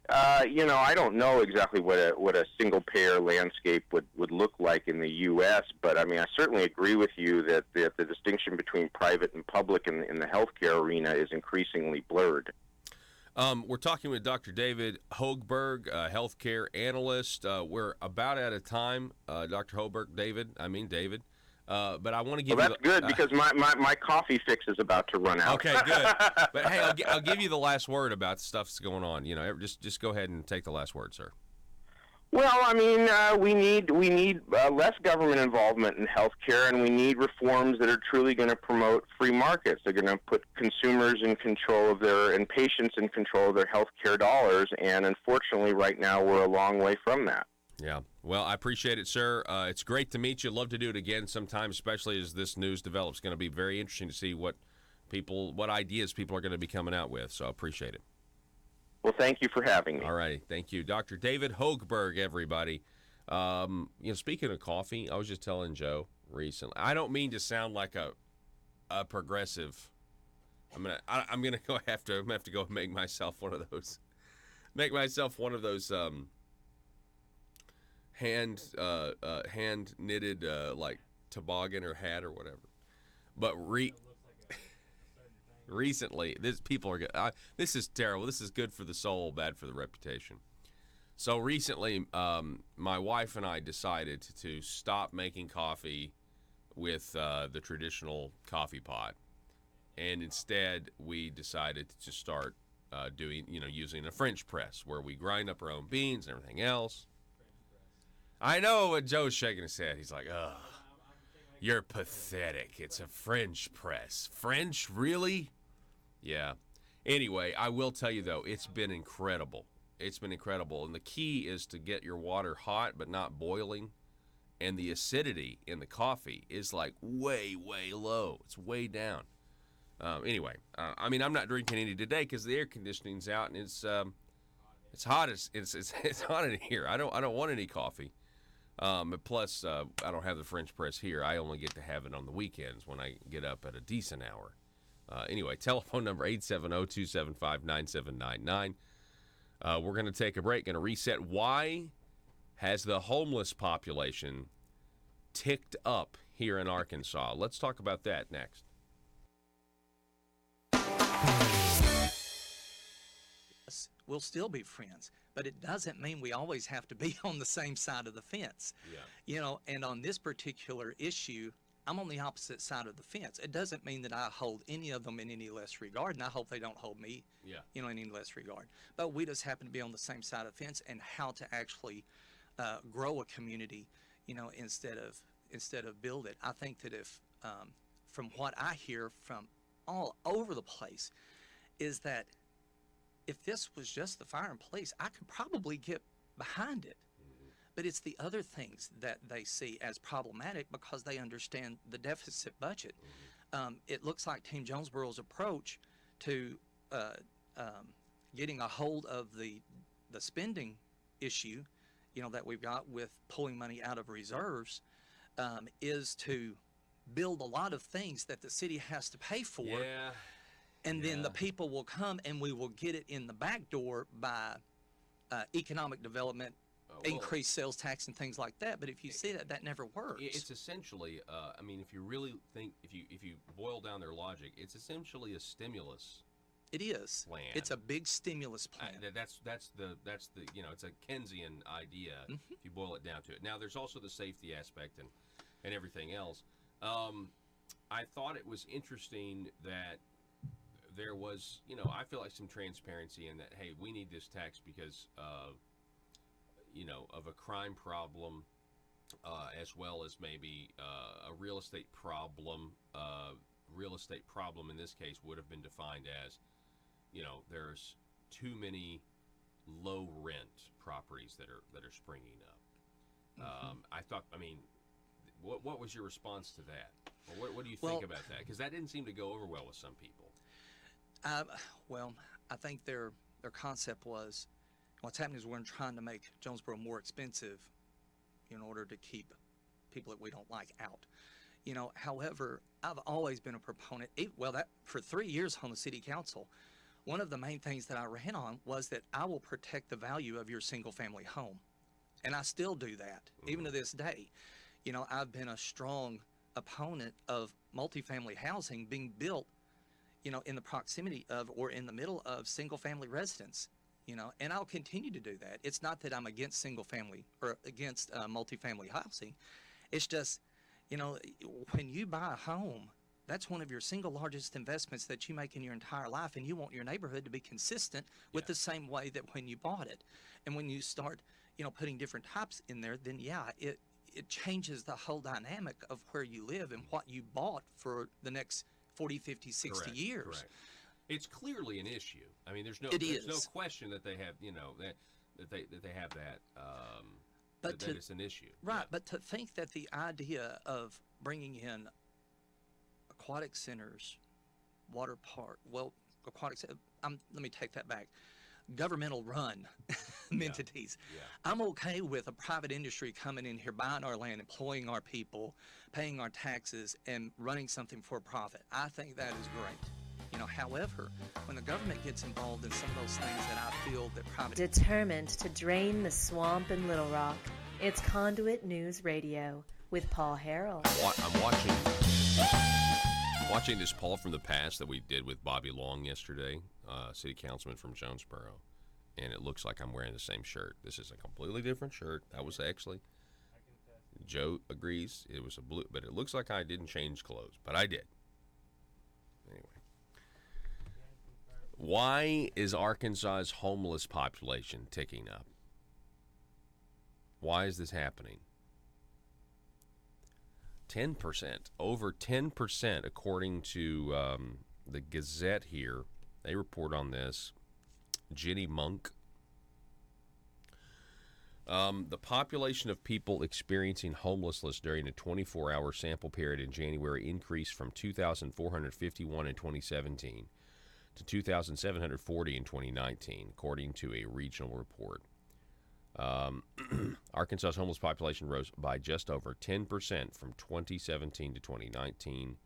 I don't know exactly what a single-payer landscape would look like in the U.S., but, I mean, I certainly agree with you that the distinction between private and public in the healthcare arena is increasingly blurred. We're talking with Dr. David Hochberg, healthcare analyst. We're about out of time, Dr. Hochberg, David. But I want to give you. Well, that's good because my coffee fix is about to run out. Okay, good. But hey, I'll give you the last word about the stuff that's going on. Just go ahead and take the last word, sir. Well, I mean, we need less government involvement in healthcare, and we need reforms that are truly going to promote free markets. They're going to put consumers in control of and patients in control of their healthcare dollars. And unfortunately, right now, we're a long way from that. Yeah. Well, I appreciate it, sir. It's great to meet you. Love to do it again sometime, especially as this news develops. It's going to be very interesting to see what ideas people are going to be coming out with. So I appreciate it. Well, thank you for having me. All right. Thank you. Dr. David Hochberg, everybody. Speaking of coffee, I was just telling Joe recently, I don't mean to sound like a progressive. I'm gonna have to go make myself one of those hand knitted like toboggan or hat or whatever. But recently, this is terrible. This is good for the soul, bad for the reputation. So recently, my wife and I decided to stop making coffee with the traditional coffee pot, and instead we decided to just start using a French press where we grind up our own beans and everything else. I know, Joe's shaking his head. He's like, ugh. You're pathetic. It's a French press. French, really? Yeah. Anyway, I will tell you, though, it's been incredible. It's been incredible. And the key is to get your water hot but not boiling. And the acidity in the coffee is like way, way low. It's way down. Anyway, I'm not drinking any today because the air conditioning's out and it's hot. It's hot in here. I don't want any coffee. Plus, I don't have the French press here. I only get to have it on the weekends when I get up at a decent hour. Anyway, telephone number 870-275-9799. We're going to take a break, going to reset. Why has the homeless population ticked up here in Arkansas? Let's talk about that next. We'll still be friends, but it doesn't mean we always have to be on the same side of the fence. Yeah. And on this particular issue, I'm on the opposite side of the fence. It doesn't mean that I hold any of them in any less regard, and I hope they don't hold me, in any less regard. But we just happen to be on the same side of the fence, and how to actually grow a community, instead of build it. I think that if from what I hear from all over the place, is that if this was just the fire and police, I could probably get behind it. But it's the other things that they see as problematic because they understand the deficit budget. It looks like Team Jonesboro's approach to getting a hold of the spending issue, that we've got with pulling money out of reserves, is to build a lot of things that the city has to pay for. Yeah. And then the people will come and we will get it in the back door by economic development, increased sales tax and things like that. But if you see that never works. It's essentially, if you really think, if you boil down their logic, it's essentially a stimulus. It is. Plan. It's a big stimulus plan. That's the it's a Keynesian idea if you boil it down to it. Now there's also the safety aspect and everything else. I thought it was interesting that there was, I feel like some transparency in that, hey, we need this tax because of a crime problem, as well as maybe a real estate problem. Real estate problem in this case would have been defined as, there's too many low rent properties that are springing up. I thought, what was your response to that? Or what do you think about that? Because that didn't seem to go over well with some people. I think their concept was, what's happening is we're trying to make Jonesboro more expensive in order to keep people that we don't like out. However, I've always been a proponent, that for 3 years on the city council, one of the main things that I ran on was that I will protect the value of your single family home. And I still do that, even to this day. I've been a strong opponent of multifamily housing being built, in the proximity of or in the middle of single family residence, and I'll continue to do that. It's not that I'm against single family or against multifamily housing. It's just, when you buy a home, that's one of your single largest investments that you make in your entire life, and you want your neighborhood to be consistent with the same way that when you bought it. And when you start, putting different types in there, then it changes the whole dynamic of where you live and what you bought for the next 40, 50, 60 years. Correct. It's clearly an issue. There's no question that they have, that they have that, that it's an issue. Right, Yeah. but to think that the idea of bringing in aquatic centers, water park, let me take that back. Governmental run entities. Yeah. I'm okay with a private industry coming in here, buying our land, employing our people, paying our taxes, and running something for profit. I think that is great. However, when the government gets involved in some of those things that I feel that private... Determined to drain the swamp in Little Rock, it's Conduit News Radio with Paul Harrell. I'm watching this Paul from the past that we did with Bobby Long yesterday, city councilman from Jonesboro, and it looks like I'm wearing the same shirt. This is a completely different shirt. That was actually... Joe agrees it was a blue, but it looks like I didn't change clothes, but I did. Anyway. Why is Arkansas's homeless population ticking up? Why is this happening? 10%, over 10%, according to the Gazette here. They report on this. Jenny Monk. The population of people experiencing homelessness during a 24-hour sample period in January increased from 2,451 in 2017 to 2,740 in 2019, according to a regional report. Arkansas's homeless population rose by just over 10% from 2017 to 2019.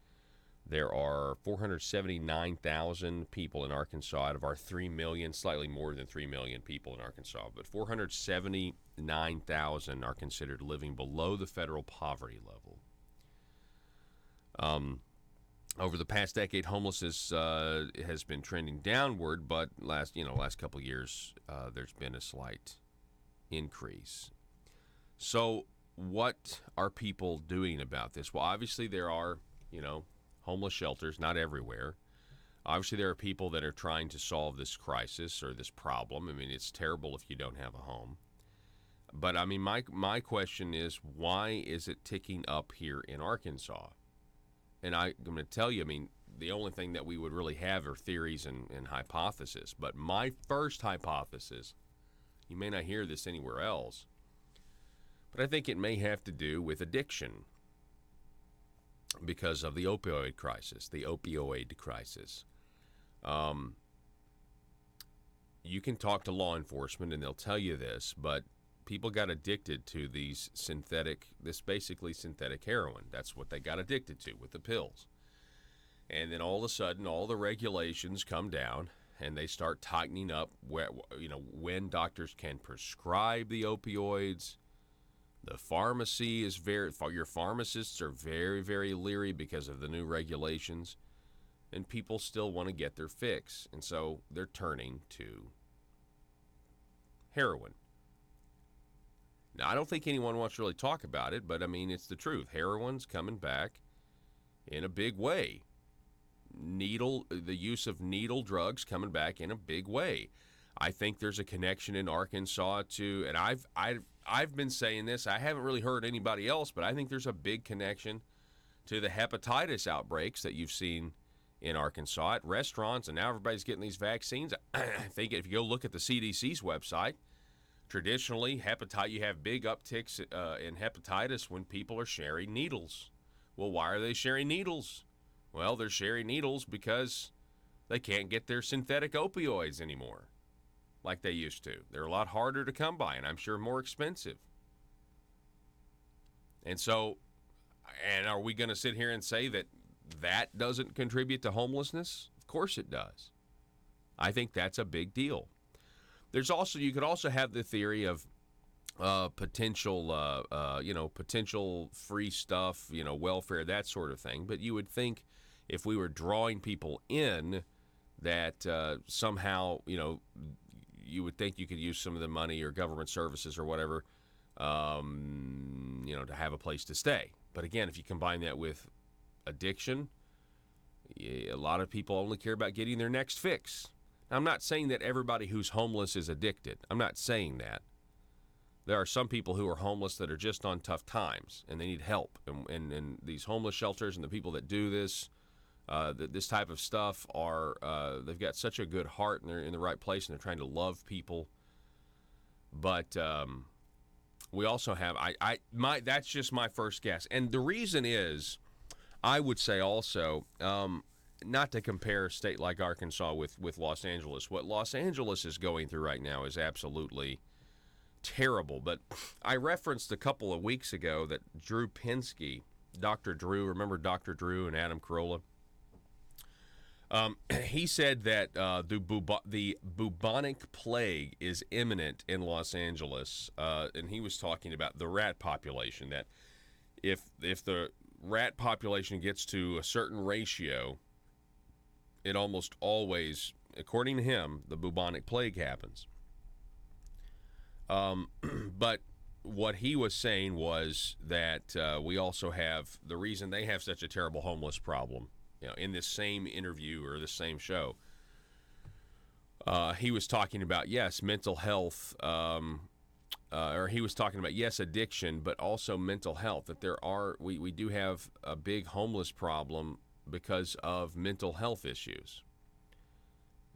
There are 479,000 people in Arkansas out of our 3 million, slightly more than 3 million people in Arkansas, but 479,000 are considered living below the federal poverty level. Over the past decade, homelessness has been trending downward, but last couple of years, there's been a slight increase. So what are people doing about this? Well, obviously there are, homeless shelters, not everywhere. Obviously there are people that are trying to solve this crisis or this problem. It's terrible if you don't have a home. But my question is, why is it ticking up here in Arkansas? and I'm going to tell you, I mean, the only thing that we would really have are theories and hypotheses. But my first hypothesis, you may not hear this anywhere else, but I think it may have to do with addiction because of the opioid crisis, You can talk to law enforcement and they'll tell you this, but people got addicted to this basically synthetic heroin. That's what they got addicted to with the pills. And then all of a sudden, all the regulations come down and they start tightening up when doctors can prescribe the opioids. The pharmacy is your pharmacists are very, very leery because of the new regulations. And people still want to get their fix. And so they're turning to heroin. Now, I don't think anyone wants to really talk about it, but I mean, it's the truth. Heroin's coming back in a big way. The use of needle drugs coming back in a big way. I think there's a connection in Arkansas to, and I've been saying this. I haven't really heard anybody else, but I think there's a big connection to the hepatitis outbreaks that you've seen in Arkansas at restaurants, and now everybody's getting these vaccines. I think if you go look at the CDC's website, traditionally, you have big upticks in hepatitis when people are sharing needles. Well, why are they sharing needles? Well, they're sharing needles because they can't get their synthetic opioids anymore like they used to. They're a lot harder to come by, and I'm sure more expensive. And so, are we going to sit here and say that doesn't contribute to homelessness? Of course it does. I think that's a big deal. You could also have the theory of potential free stuff, welfare, that sort of thing. But you would think if we were drawing people in that somehow, you would think you could use some of the money or government services or whatever, to have a place to stay. But again, if you combine that with addiction, a lot of people only care about getting their next fix. Now, I'm not saying that everybody who's homeless is addicted. I'm not saying that. There are some people who are homeless that are just on tough times and they need help. And these homeless shelters and the people that do this, this type of stuff they've got such a good heart and they're in the right place and they're trying to love people. But we also have, that's just my first guess. And the reason is, I would say also, not to compare a state like Arkansas with Los Angeles. What Los Angeles is going through right now is absolutely terrible. But I referenced a couple of weeks ago that Drew Pinsky, Dr. Drew, remember Dr. Drew and Adam Carolla? He said that the bubonic plague is imminent in Los Angeles, and he was talking about the rat population, that if the rat population gets to a certain ratio, it almost always, according to him, the bubonic plague happens. But what he was saying was that we also have, the reason they have such a terrible homeless problem, in this same interview or this same show, he was talking about, yes, mental health, or he was talking about, yes, addiction, but also mental health, that we do have a big homeless problem because of mental health issues.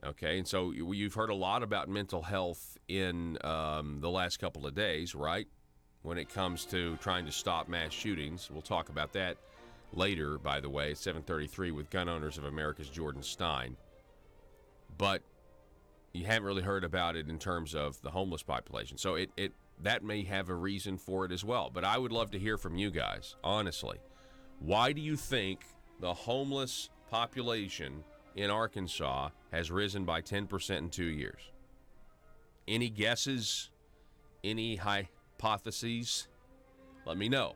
Okay, and so you've heard a lot about mental health in the last couple of days, right? When it comes to trying to stop mass shootings. We'll talk about that later, by the way, at 7:33 with Gun Owners of America's Jordan Stein. But you haven't really heard about it in terms of the homeless population. So that may have a reason for it as well. But I would love to hear from you guys, honestly. Why do you think the homeless population in Arkansas has risen by 10% in 2 years? Any guesses? Any hypotheses? Let me know.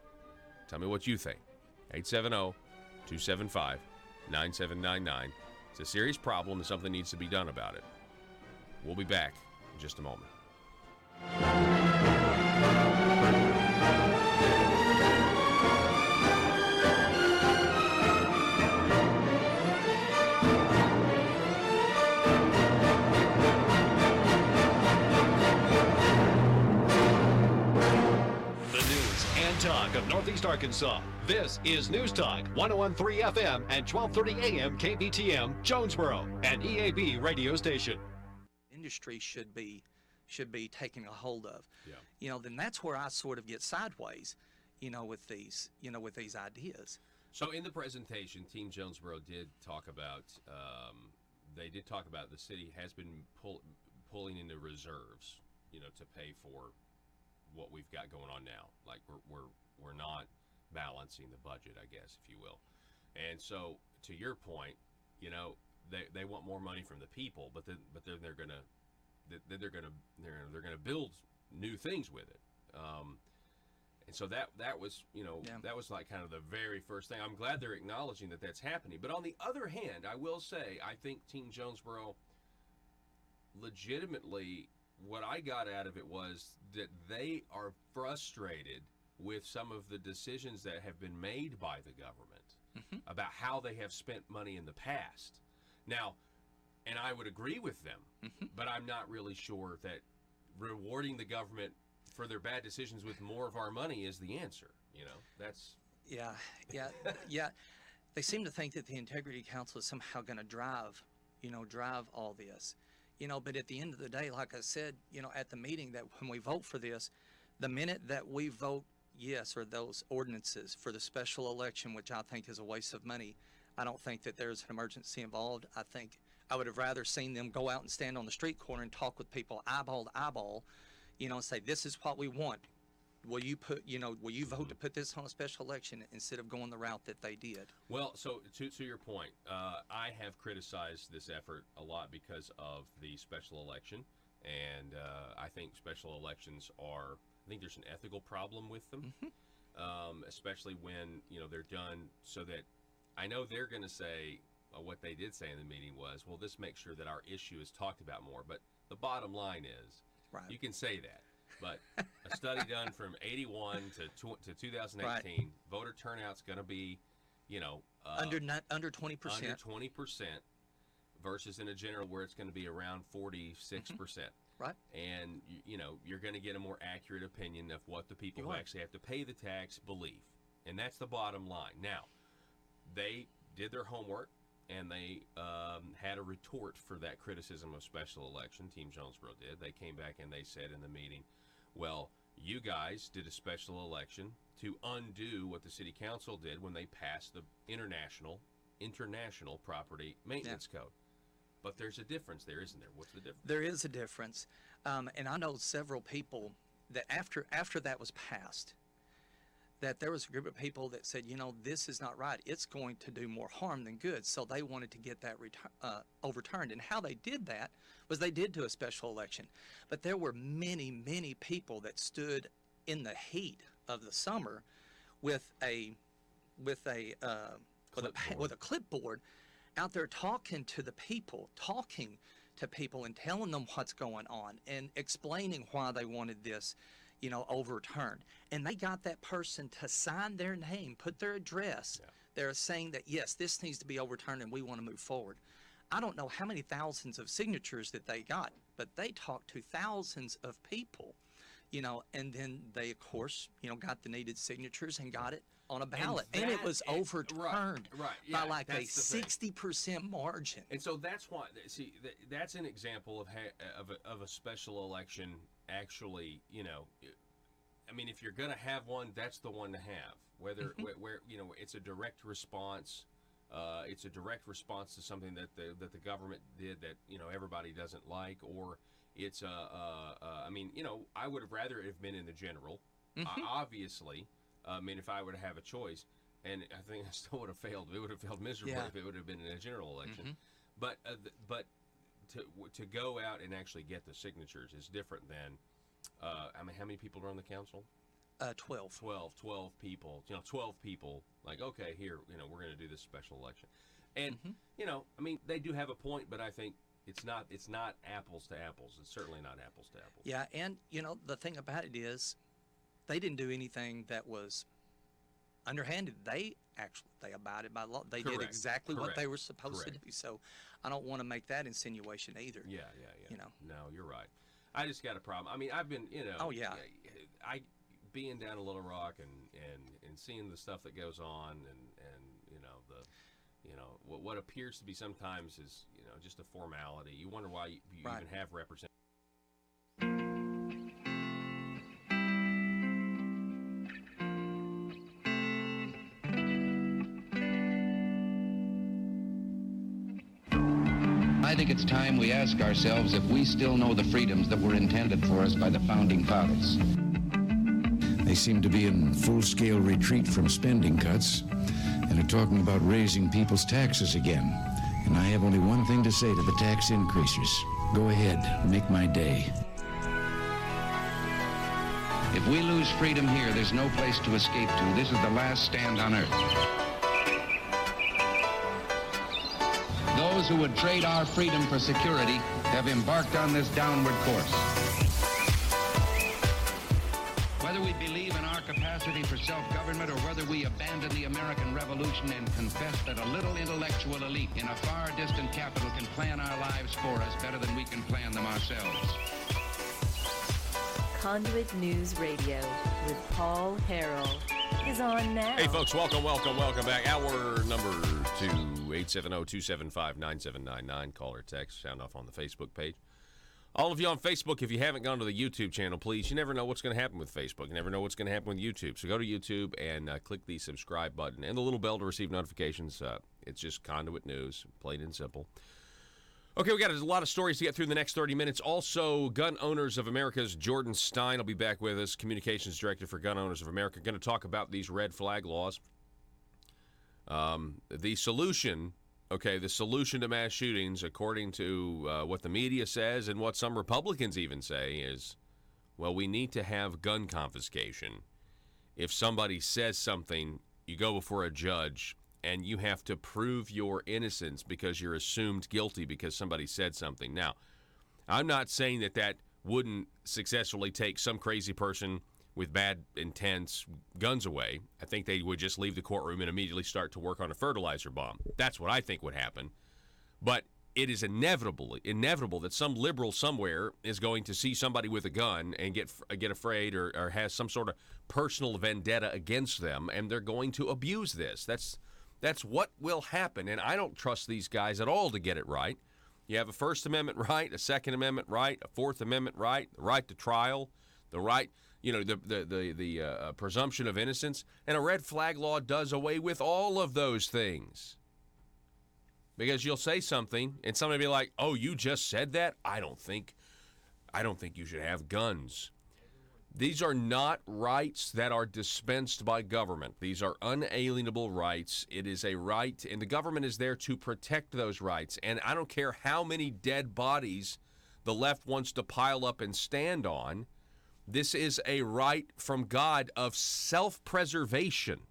Tell me what you think. 870-275-9799. It's a serious problem and something needs to be done about it. We'll be back in just a moment. The news and talk of Northeast Arkansas. This is News Talk 101.3 FM and 12:30 AM KBTM, Jonesboro, an EAB radio station. Industry should be taking a hold of. Yeah. Then that's where I sort of get sideways, with these ideas. So in the presentation, Team Jonesboro did talk about, the city has been pulling into reserves, to pay for what we've got going on now. Like we're not balancing the budget, I guess, if you will. And so to your point, they want more money from the people, but then they're gonna build new things with it. And so that was that was like kind of the very first thing. I'm glad they're acknowledging that that's happening. But on the other hand, I will say I think Team Jonesboro legitimately, what I got out of it was that they are frustrated with some of the decisions that have been made by the government about how they have spent money in the past. Now, and I would agree with them, but I'm not really sure that rewarding the government for their bad decisions with more of our money is the answer. That's... Yeah. They seem to think that the Integrity Council is somehow going to drive all this. But at the end of the day, like I said, at the meeting, that when we vote for this, the minute that we vote yes, or those ordinances for the special election, which I think is a waste of money, I don't think that there's an emergency involved. I think I would have rather seen them go out and stand on the street corner and talk with people eyeball to eyeball, and say, this is what we want. Will you vote to put this on a special election, instead of going the route that they did? Well, so to your point, I have criticized this effort a lot because of the special election, and I think special elections I think there's an ethical problem with them, especially when they're done so that I know they're going to say what they did say in the meeting was, well, this makes sure that our issue is talked about more. But the bottom line is, you can say that. But a study done from 81 to 2018, voter turnout's going to be, under 20%. Under 20% versus in a general where it's going to be around 46%. Right. And, you're going to get a more accurate opinion of what the people who actually have to pay the tax believe. And that's the bottom line. Now, they did their homework, and they had a retort for that criticism of special election. Team Jonesboro did. They came back and they said in the meeting, well, you guys did a special election to undo what the city council did when they passed the international property maintenance code. But there's a difference there, isn't there? What's the difference? There is a difference. And I know several people that after that was passed, that there was a group of people that said, this is not right. It's going to do more harm than good. So they wanted to get that overturned. And how they did that was they did do a special election. But there were many, many people that stood in the heat of the summer with a clipboard out there talking to people and telling them what's going on and explaining why they wanted this overturned. And they got that person to sign their name, put their address. They're saying that, yes, this needs to be overturned and we want to move forward. I don't know how many thousands of signatures that they got, but they talked to thousands of people, and then they, of course, got the needed signatures and got it on a ballot. And it was overturned by like a 60% margin. And so that's why, see, that's an example of a special election. Actually, I mean, if you're going to have one, that's the one to have. Whether where it's a direct response, to something that the government did that everybody doesn't like, or it's I mean, I would have rather it have been in the general. Obviously, I mean, if I were to have a choice, and I think I still would have failed. It would have failed miserably if it would have been in a general election. But to go out and actually get the signatures is different than, I mean, how many people are on the council? 12. 12 people. 12 people. Like, okay, here, we're going to do this special election, and I mean, they do have a point, but I think it's not apples to apples. It's certainly not apples to apples. Yeah, and the thing about it is, they didn't do anything that was underhanded. They abided by law. They did exactly what they were supposed to do. So I don't want to make that insinuation either. Yeah. No, you're right. I just got a problem. I mean, I've been, being down in Little Rock and seeing the stuff that goes on and what appears to be sometimes is just a formality. You wonder why you Right. even have representatives. I think it's time we ask ourselves if we still know the freedoms that were intended for us by the founding fathers. They seem to be in full-scale retreat from spending cuts and are talking about raising people's taxes again. And I have only one thing to say to the tax increasers. Go ahead, make my day. If we lose freedom here, there's no place to escape to. This is the last stand on earth. Those who would trade our freedom for security have embarked on this downward course. Whether we believe in our capacity for self-government or whether we abandon the American Revolution and confess that a little intellectual elite in a far distant capital can plan our lives for us better than we can plan them ourselves. Conduit News Radio with Paul Harrell is on now. Hey, folks, welcome back. Hour number 2, 870-275-9799. Call or text, sound off on the Facebook page. All of you on Facebook, if you haven't gone to the YouTube channel, please, you never know what's going to happen with Facebook. You never know what's going to happen with YouTube. So go to YouTube and click the subscribe button and the little bell to receive notifications. It's just Conduit News, plain and simple. Okay, we got a lot of stories to get through the next 30 minutes. Also, Gun Owners of America's Jordan Stein will be back with us, Communications Director for Gun Owners of America. Going to talk about these red flag laws. The solution to mass shootings, according to what the media says and what some Republicans even say, is, well, we need to have gun confiscation. If somebody says something, you go before a judge, and you have to prove your innocence because you're assumed guilty because somebody said something. Now, I'm not saying that wouldn't successfully take some crazy person with bad intents guns away. I think they would just leave the courtroom and immediately start to work on a fertilizer bomb. That's what I think would happen. But it is inevitable that some liberal somewhere is going to see somebody with a gun and get afraid or has some sort of personal vendetta against them, and they're going to abuse this. That's what will happen, and I don't trust these guys at all to get it right. You have a First Amendment right, a Second Amendment right, a Fourth Amendment right, the right to trial, the right, the presumption of innocence, and a red flag law does away with all of those things. Because you'll say something, and somebody will be like, "Oh, you just said that? I don't think you should have guns." These are not rights that are dispensed by government. These are unalienable rights. It is a right, and the government is there to protect those rights. And I don't care how many dead bodies the left wants to pile up and stand on. This is a right from God of self-preservation.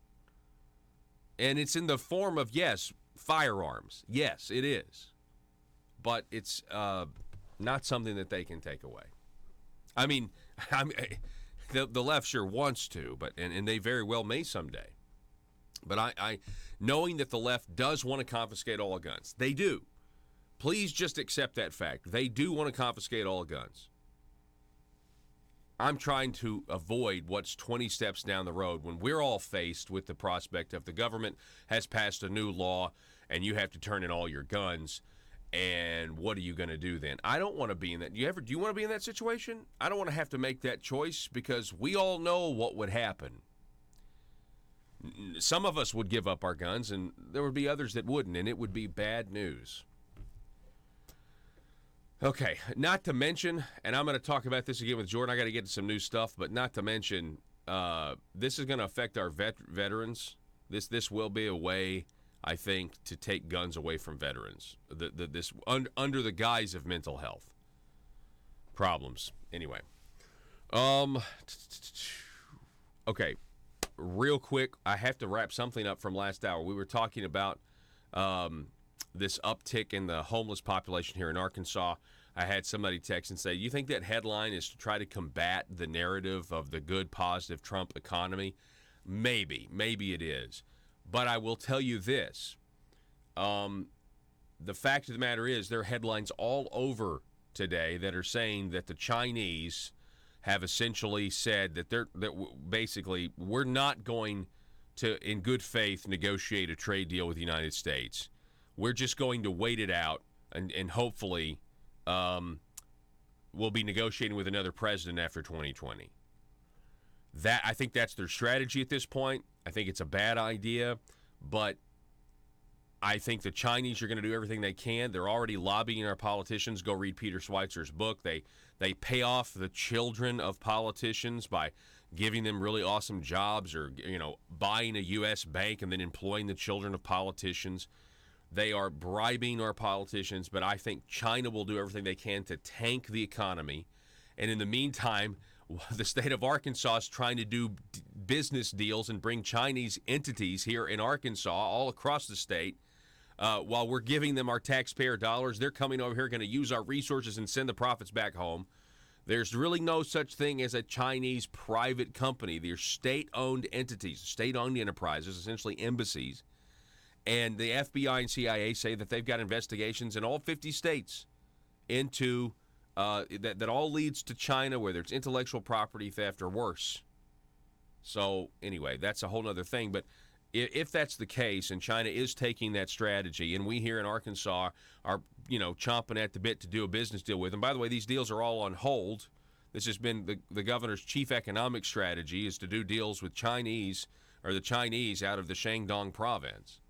And it's in the form of, yes, firearms. Yes, it is. But it's not something that they can take away. I mean, the left sure wants to, but and they very well may someday. But I knowing that the left does want to confiscate all guns, they do. Please just accept that fact. They do want to confiscate all guns. I'm trying to avoid what's 20 steps down the road when we're all faced with the prospect of the government has passed a new law and you have to turn in all your guns. And what are you going to do then? I don't want to be in that. Do you want to be in that situation? I don't want to have to make that choice because we all know what would happen. Some of us would give up our guns, and there would be others that wouldn't, and it would be bad news. Okay, not to mention, and I'm going to talk about this again with Jordan. I got to get to some new stuff, but not to mention, this is going to affect our veterans. This will be a way, I think, to take guns away from veterans. Under the guise of mental health problems. Anyway, okay, real quick, I have to wrap something up from last hour. We were talking about this uptick in the homeless population here in Arkansas. I had somebody text and say, "You think that headline is to try to combat the narrative of the good, positive Trump economy?" Maybe it is. But I will tell you this. The fact of the matter is there are headlines all over today that are saying that the Chinese have essentially said that basically we're not going to, in good faith, negotiate a trade deal with the United States. We're just going to wait it out and hopefully we'll be negotiating with another president after 2020. I think that's their strategy at this point. I think it's a bad idea, but I think the Chinese are going to do everything they can. They're already lobbying our politicians. Go read Peter Schweitzer's book. They pay off the children of politicians by giving them really awesome jobs, or buying a U.S. bank and then employing the children of politicians. They are bribing our politicians, but I think China will do everything they can to tank the economy. And in the meantime, the state of Arkansas is trying to do business deals and bring Chinese entities here in Arkansas, all across the state. While we're giving them our taxpayer dollars, they're coming over here, going to use our resources and send the profits back home. There's really no such thing as a Chinese private company. They're state-owned entities, state-owned enterprises, essentially embassies. And the FBI and CIA say that they've got investigations in all 50 states into that all leads to China, whether it's intellectual property theft or worse. So anyway, that's a whole other thing. But if that's the case, and China is taking that strategy, and we here in Arkansas are, chomping at the bit to do a business deal with them. By the way, these deals are all on hold. This has been the governor's chief economic strategy, is to do deals with the Chinese out of the Shandong province.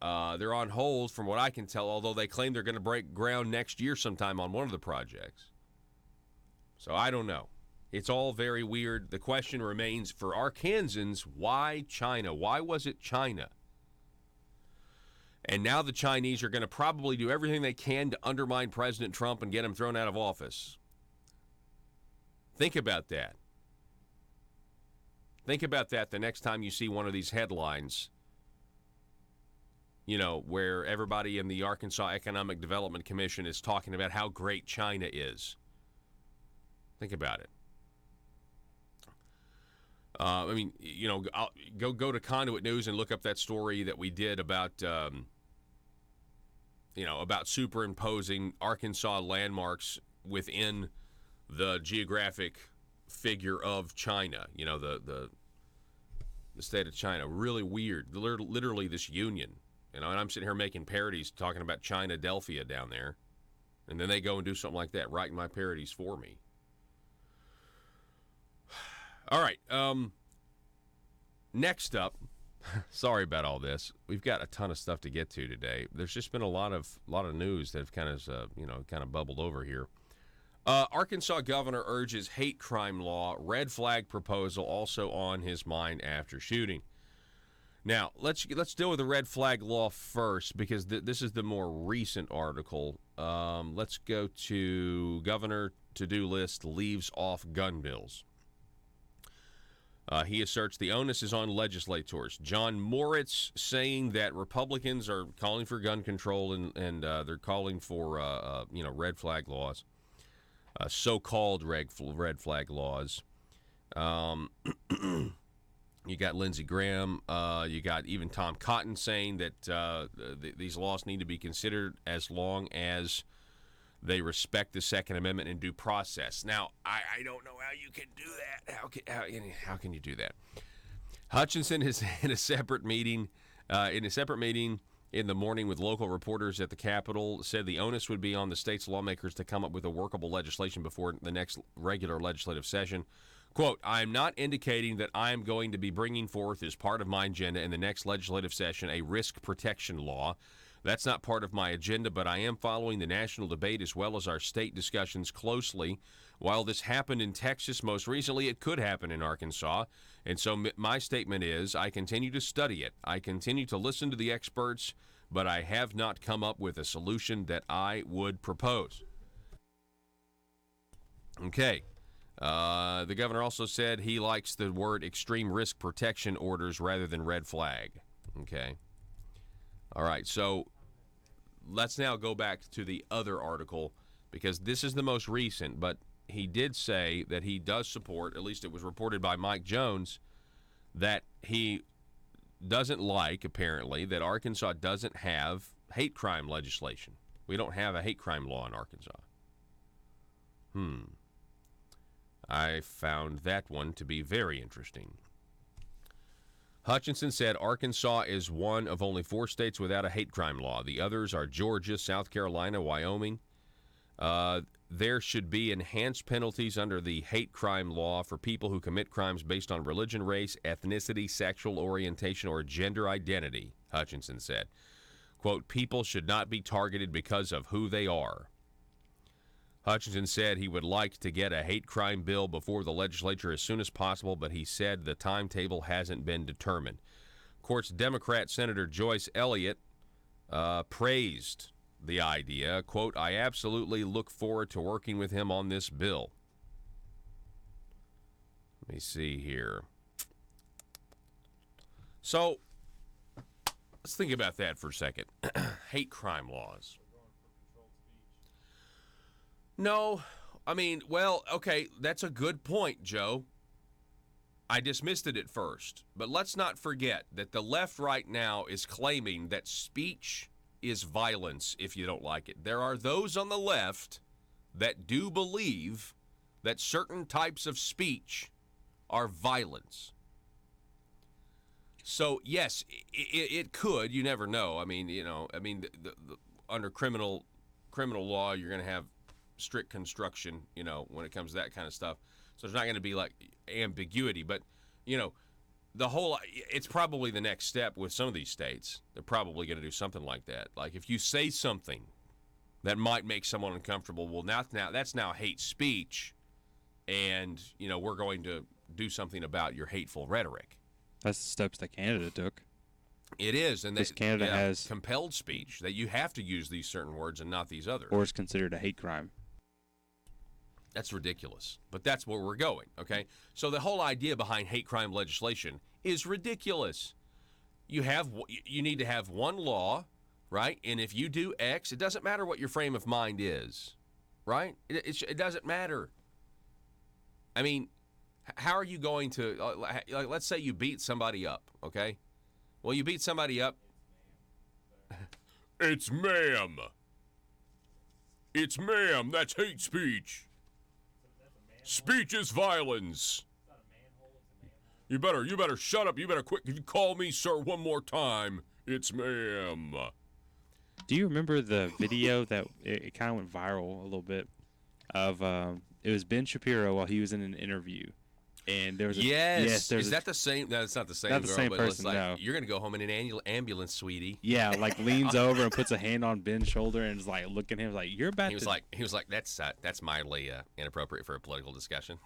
They're on hold from what I can tell, although they claim they're going to break ground next year sometime on one of the projects. So I don't know. It's all very weird. The question remains for Arkansans, why China? Why was it China? And now the Chinese are going to probably do everything they can to undermine President Trump and get him thrown out of office. Think about that. Think about that the next time you see one of these headlines, where everybody in the Arkansas Economic Development Commission is talking about how great China is. Think about it. Go to Conduit News and look up that story that we did about, about superimposing Arkansas landmarks within the geographic figure of China. The state of China. Really weird. Literally this union. And I'm sitting here making parodies talking about China-Delphia down there. And then they go and do something like that, writing my parodies for me. All right. Next up, sorry about all this. We've got a ton of stuff to get to today. There's just been a lot of news that have kind of bubbled over here. Arkansas governor urges hate crime law. Red flag proposal also on his mind after shooting. Now, let's deal with the red flag law first, because this is the more recent article. Let's go to Governor to-do list leaves off gun bills. He asserts the onus is on legislators. John Moritz saying that Republicans are calling for gun control and they're calling for red flag laws, so-called red flag laws. You got Lindsey Graham. You got even Tom Cotton saying that these laws need to be considered as long as they respect the Second Amendment and due process. Now, I don't know how you can do that. How can you do that? Hutchinson is in a separate meeting. In the morning with local reporters at the Capitol, said the onus would be on the state's lawmakers to come up with a workable legislation before the next regular legislative session. Quote, I am not indicating that I am going to be bringing forth as part of my agenda in the next legislative session a risk protection law. That's not part of my agenda, but I am following the national debate as well as our state discussions closely. While this happened in Texas most recently, it could happen in Arkansas. And so my statement is I continue to study it. I continue to listen to the experts, but I have not come up with a solution that I would propose. Okay. The governor also said he likes the word extreme risk protection orders rather than red flag. Okay. All right, so let's now go back to the other article, because this is the most recent, but he did say that he does support, at least it was reported by Mike Jones, that he doesn't like, apparently, that Arkansas doesn't have hate crime legislation. We don't have a hate crime law in Arkansas. I found that one to be very interesting. Hutchinson said Arkansas is one of only 4 states without a hate crime law. The others are Georgia, South Carolina, Wyoming. There should be enhanced penalties under the hate crime law for people who commit crimes based on religion, race, ethnicity, sexual orientation, or gender identity, Hutchinson said. Quote, people should not be targeted because of who they are. Hutchinson said he would like to get a hate crime bill before the legislature as soon as possible, but he said the timetable hasn't been determined. Of course, Democrat Senator Joyce Elliott praised the idea. Quote, I absolutely look forward to working with him on this bill. Let me see here. So, let's think about that for a second. Hate crime laws. No, I mean, well, okay, that's a good point, Joe. I dismissed it at first, but let's not forget that the left right now is claiming that speech is violence if you don't like it. There are those on the left that do believe that certain types of speech are violence. So, yes, it could. You never know. I mean, under criminal law, you're going to have strict construction, when it comes to that kind of stuff. So there's not going to be like ambiguity, but it's probably the next step with some of these states. They're probably going to do something like that. Like if you say something that might make someone uncomfortable, well, that's now hate speech, and we're going to do something about your hateful rhetoric. That's the steps that Canada took. It is, and Canada has compelled speech that you have to use these certain words and not these others. Or it's considered a hate crime. That's ridiculous, but that's where we're going, okay? So the whole idea behind hate crime legislation is ridiculous. You need to have one law, right? And if you do X, it doesn't matter what your frame of mind is, right? It doesn't matter. I mean, how are you going to, let's say you beat somebody up, okay? Well, you beat somebody up. It's ma'am. It's ma'am. That's hate speech. Speech is violence. You better shut up. You better quit. If you call me sir one more time, it's ma'am. Do you remember the video that it kind of went viral a little bit of it was Ben Shapiro while he was in an interview. And there was is that the same? No, it's not the same. Not the girl, same but person. Like, no, you're gonna go home in an ambulance, sweetie. Yeah, like leans over and puts a hand on Ben's shoulder and is like looking at him like you're about. He was like that's mildly inappropriate for a political discussion.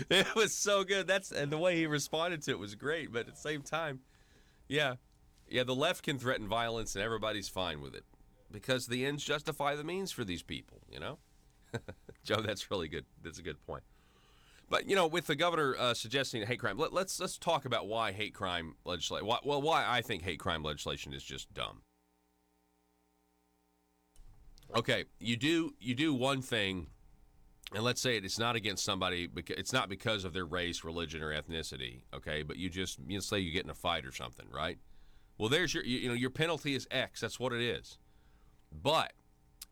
It was so good. And the way he responded to it was great. But at the same time, yeah, the left can threaten violence and everybody's fine with it because the ends justify the means for these people. Joe, that's really good. That's a good point. But with the governor suggesting hate crime, let's talk about why hate crime legislation. Why I think hate crime legislation is just dumb. Okay, you do one thing, and let's say it's not against somebody. It's not because of their race, religion, or ethnicity. Okay, but you say you get in a fight or something, right? Well, there's your penalty is X. That's what it is. But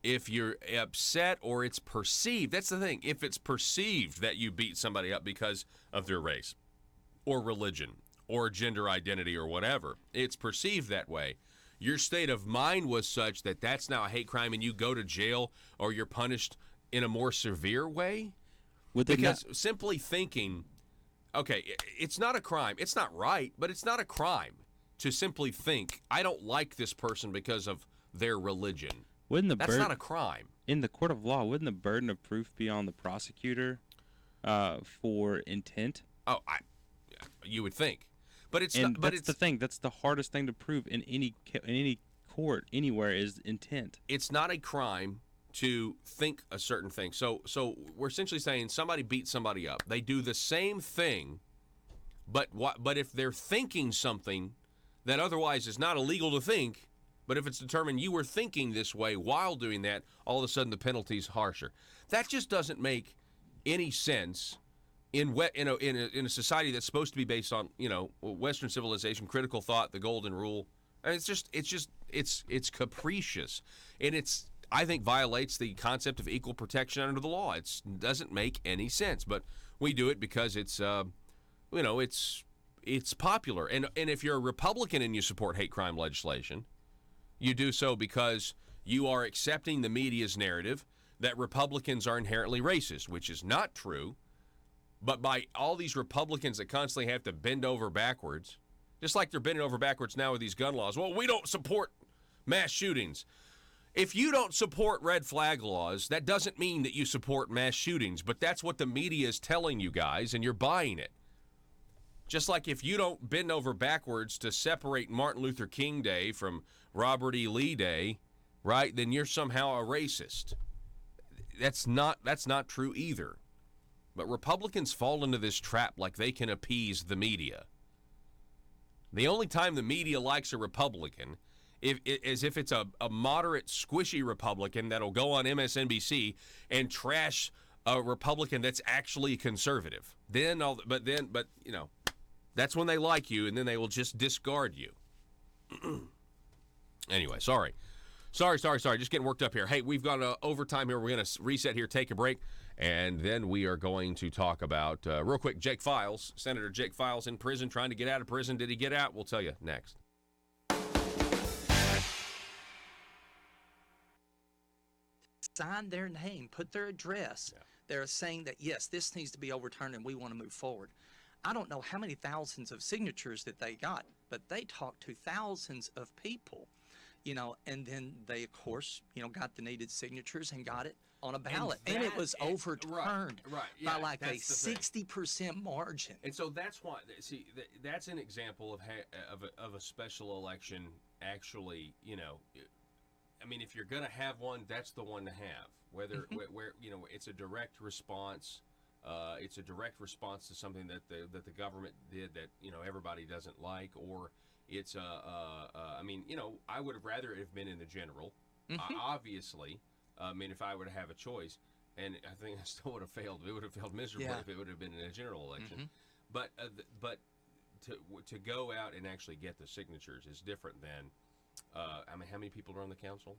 if you're upset or it's perceived, that's the thing. If it's perceived that you beat somebody up because of their race or religion or gender identity or whatever, it's perceived that way. Your state of mind was such that that's now a hate crime and you go to jail or you're punished in a more severe way. Because simply thinking, okay, it's not a crime. It's not right, but it's not a crime to simply think, I don't like this person because of their religion. That's not a crime. In the court of law, wouldn't the burden of proof be on the prosecutor for intent? Oh, you would think. But it's and not. But that's the thing. That's the hardest thing to prove in any court anywhere is intent. It's not a crime to think a certain thing. So we're essentially saying somebody beats somebody up. They do the same thing, but if they're thinking something that otherwise is not illegal to think, but if it's determined you were thinking this way while doing that, all of a sudden the penalty's harsher. That just doesn't make any sense in a society that's supposed to be based on Western civilization, critical thought, the golden rule. And it's capricious, and I think violates the concept of equal protection under the law. It doesn't make any sense, but we do it because it's it's popular. And if you're a Republican and you support hate crime legislation, you do so because you are accepting the media's narrative that Republicans are inherently racist, which is not true. But by all these Republicans that constantly have to bend over backwards, just like they're bending over backwards now with these gun laws. Well, we don't support mass shootings. If you don't support red flag laws, that doesn't mean that you support mass shootings, but that's what the media is telling you guys, and you're buying it. Just like if you don't bend over backwards to separate Martin Luther King Day from Robert E. Lee Day, right, then you're somehow a racist. That's not true either. But Republicans fall into this trap like they can appease the media. The only time the media likes a Republican is if it's a moderate, squishy Republican that'll go on MSNBC and trash a Republican that's actually conservative. But that's when they like you, and then they will just discard you. Anyway, sorry. Just getting worked up here. Hey, we've got overtime here. We're going to reset here, take a break, and then we are going to talk about, real quick, Jake Files. Senator Jake Files in prison, trying to get out of prison. Did he get out? We'll tell you next. Sign their name, put their address. Yeah. They're saying that, yes, this needs to be overturned and we want to move forward. I don't know how many thousands of signatures that they got, but they talked to thousands of people, and then they, of course, got the needed signatures and got it on a ballot. And it was overturned by like a 60% margin. And so that's why, see, that's an example of a special election actually, I mean, if you're going to have one, that's the one to have. Whether where it's a direct response, it's a direct response to something that the government did that everybody doesn't like, or it's I mean, I would have rather it have been in the general. Obviously, I mean, if I were to have a choice, and I think I still would have failed. It would have failed miserably if it would have been in a general election. But to go out and actually get the signatures is different than. I mean, how many people are on the council?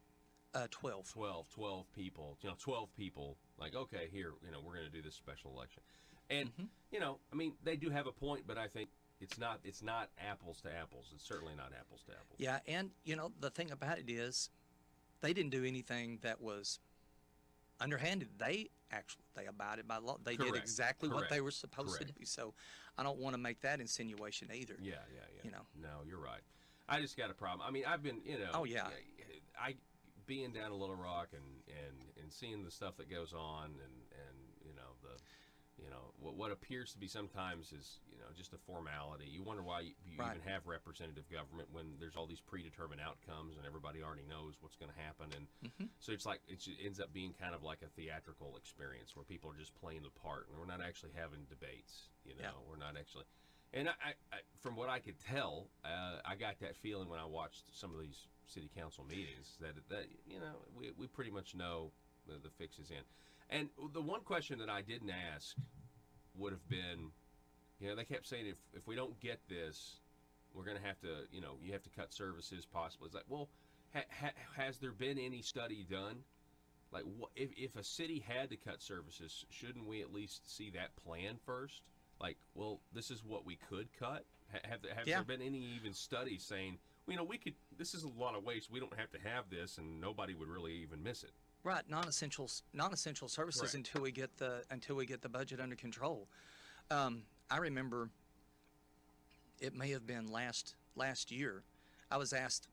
12. 12 people. 12 people. Like, okay, here, we're going to do this special election. And, I mean, they do have a point, but I think it's not apples to apples. It's certainly not apples to apples. Yeah, and, the thing about it is they didn't do anything that was underhanded. They abided by law. They did exactly what they were supposed to do. So I don't want to make that insinuation either. Yeah. No, you're right. I just got a problem. I mean, I've been, Oh, yeah. I being down in Little Rock and seeing the stuff that goes on and what appears to be sometimes is, just a formality. You wonder why you even have representative government when there's all these predetermined outcomes and everybody already knows what's going to happen. And so it's like, it ends up being kind of like a theatrical experience where people are just playing the part and we're not actually having debates, we're not actually. And I from what I could tell, I got that feeling when I watched some of these city council meetings that we pretty much know the fix is in. And the one question that I didn't ask would have been, they kept saying if we don't get this, we're going to have to, you have to cut services possibly. It's like, well, has there been any study done? Like, if a city had to cut services, shouldn't we at least see that plan first? Like, well, this is what we could cut. Have there been any even studies saying, we could? This is a lot of waste. We don't have to have this, and nobody would really even miss it. Right, non-essential services until we get the budget under control. I remember it may have been last year. I was asked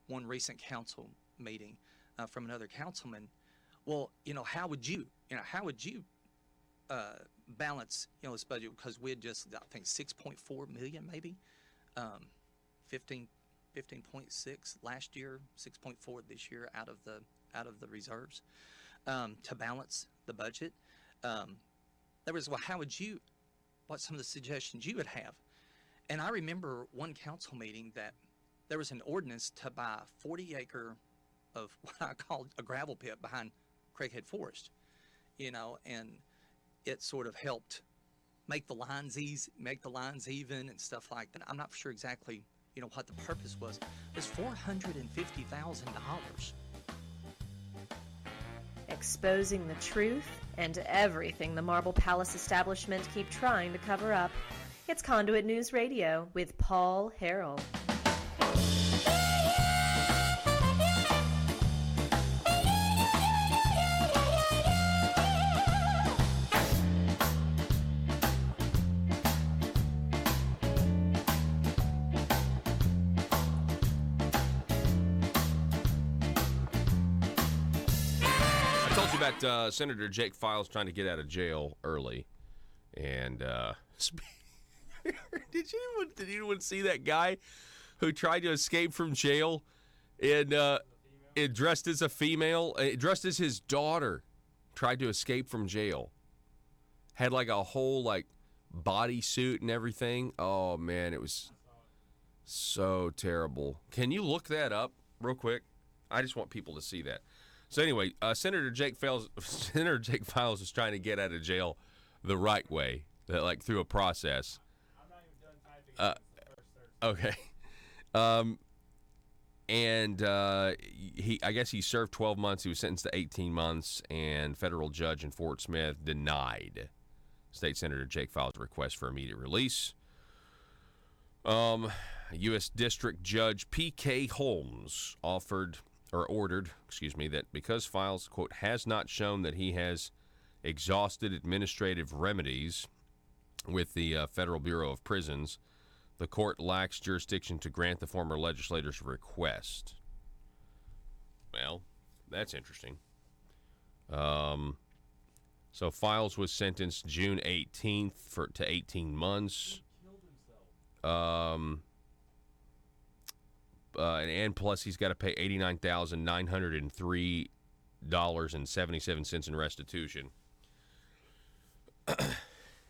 one recent council meeting from another councilman. Well, how would you balance this budget, because we had just, I think, 6.4 million maybe, 15.6 last year, 6.4 this year out of the reserves to balance the budget. There was, well, what's some of the suggestions you would have? And I remember one council meeting that there was an ordinance to buy 40 acre of what I called a gravel pit behind Craighead Forest, and it sort of helped make the lines even and stuff like that. I'm not sure exactly, what the purpose was. It was $450,000 exposing the truth and everything the Marble Palace establishment keep trying to cover up. It's Conduit News Radio with Paul Harrell. About Senator Jake Files trying to get out of jail early, and did anyone see that guy who tried to escape from jail and dressed as a female, dressed as his daughter, tried to escape from jail, had like a whole like bodysuit and everything. Oh man, it was so terrible. Can you look that up real quick? I just want people to see that. So anyway, Senator Jake Files is trying to get out of jail the right way, like through a process. I'm not even done typing. Okay. And I guess he served 12 months. He was sentenced to 18 months, and federal judge in Fort Smith denied State Senator Jake Files' request for immediate release. U.S. District Judge P.K. Holmes ordered, that because Files, quote, has not shown that he has exhausted administrative remedies with the Federal Bureau of Prisons, the court lacks jurisdiction to grant the former legislator's request. Well, that's interesting. So Files was sentenced June 18th to 18 months. And plus he's got to pay $89,903.77 in restitution.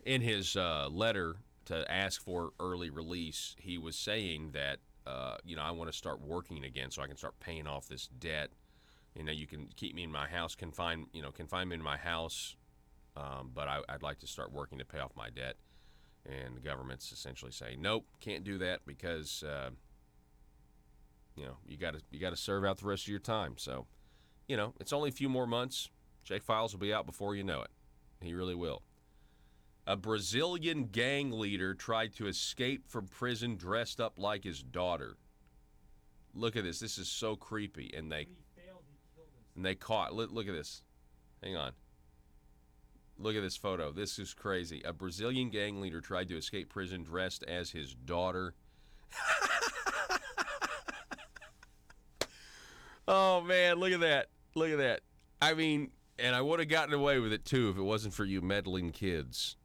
In his letter to ask for early release, he was saying that, I want to start working again so I can start paying off this debt. You can keep me in my house, confine me in my house, but I'd like to start working to pay off my debt. And the government's essentially saying, nope, can't do that because... you got to serve out the rest of your time. So, it's only a few more months. Jake Files will be out before you know it. He really will. A Brazilian gang leader tried to escape from prison dressed up like his daughter. Look at this. This is so creepy. And they caught. Look at this. Hang on. Look at this photo. This is crazy. A Brazilian gang leader tried to escape prison dressed as his daughter. Oh, man, look at that. Look at that. I mean, and I would have gotten away with it, too, if it wasn't for you meddling kids.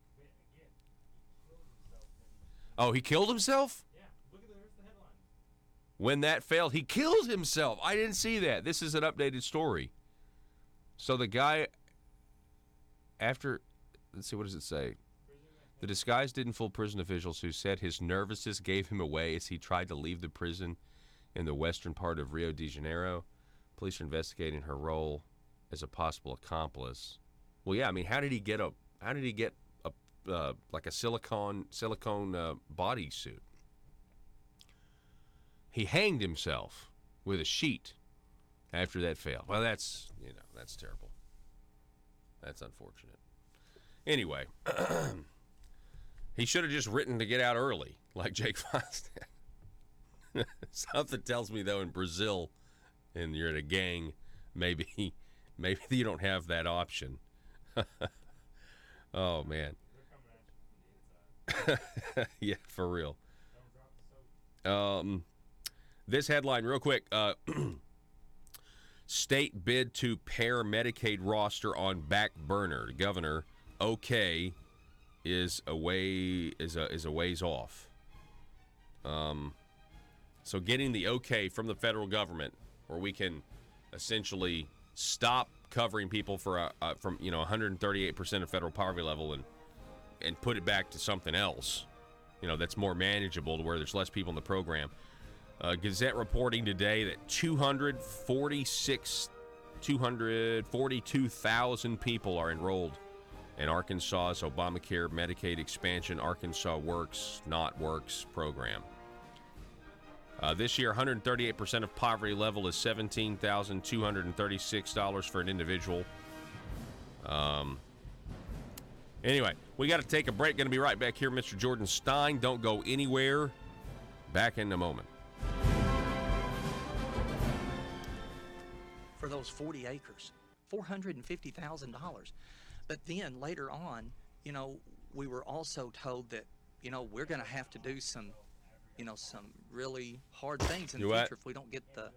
Oh, he killed himself? Yeah, look at the headline. When that failed, he killed himself. I didn't see that. This is an updated story. So the guy, let's see, what does it say? The disguise didn't fool prison officials who said his nervousness gave him away as he tried to leave the prison in the western part of Rio de Janeiro. Police are investigating her role as a possible accomplice. Well, yeah, I mean, how did he get a silicone bodysuit? He hanged himself with a sheet after that failed. Well, that's terrible. That's unfortunate. Anyway, he should have just written to get out early, like Jake Files did. Something tells me, though, in Brazil, and you're in a gang, maybe you don't have that option. Oh, man. Yeah, for real. This headline, real quick. State bid to pare Medicaid roster on back burner. Governor, okay, is a ways off. So getting the okay from the federal government, where we can essentially stop covering people for from 138% of federal poverty level and put it back to something else, that's more manageable, to where there's less people in the program. Gazette reporting today that 242,000 people are enrolled in Arkansas's Obamacare Medicaid expansion Arkansas Works Not Works program. This year, 138% of poverty level is $17,236 for an individual. Anyway, we got to take a break. Going to be right back here, Mr. Jordan Stein. Don't go anywhere. Back in a moment. For those 40 acres, $450,000. But then later on, we were also told that, we're going to have to do some really hard things in the future if we don't get the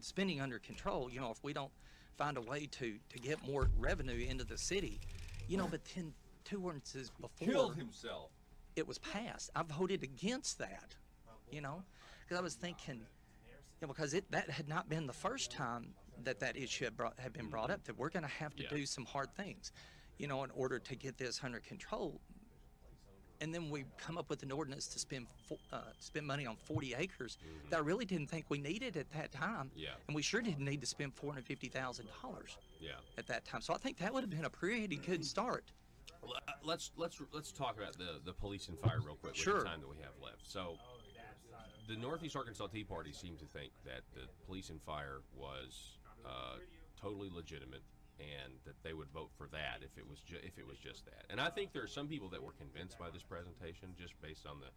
spending under control. If we don't find a way to get more revenue into the city, But then 2 ordinances before Killed himself. It was passed, I voted against that. Because I was thinking, because that had not been the first time that issue had been brought up, that we're going to have to do some hard things, in order to get this under control. And then we come up with an ordinance to spend money on 40 acres that I really didn't think we needed at that time. Yeah. And we sure didn't need to spend $450,000 at that time. So I think that would have been a pretty good start. Let's talk about the police and fire real quick with the time that we have left. So the Northeast Arkansas Tea Party seemed to think that the police and fire was totally legitimate, and that they would vote for that if it was just that. And I think there are some people that were convinced by this presentation just based on the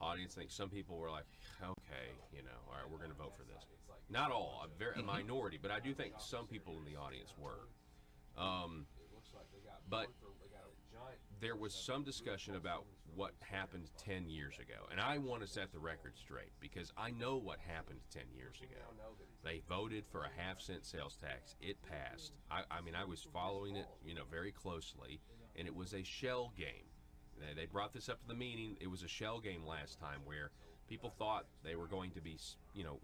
audience. I think some people were like, okay, all right, we're going to vote for this. Not all, a minority, but I do think some people in the audience were. But there was some discussion about what happened 10 years ago. And I want to set the record straight because I know what happened 10 years ago. They voted for a half-cent sales tax. It passed. I mean, I was following it, very closely, and it was a shell game. They brought this up to the meeting. It was a shell game last time where people thought they were going to be,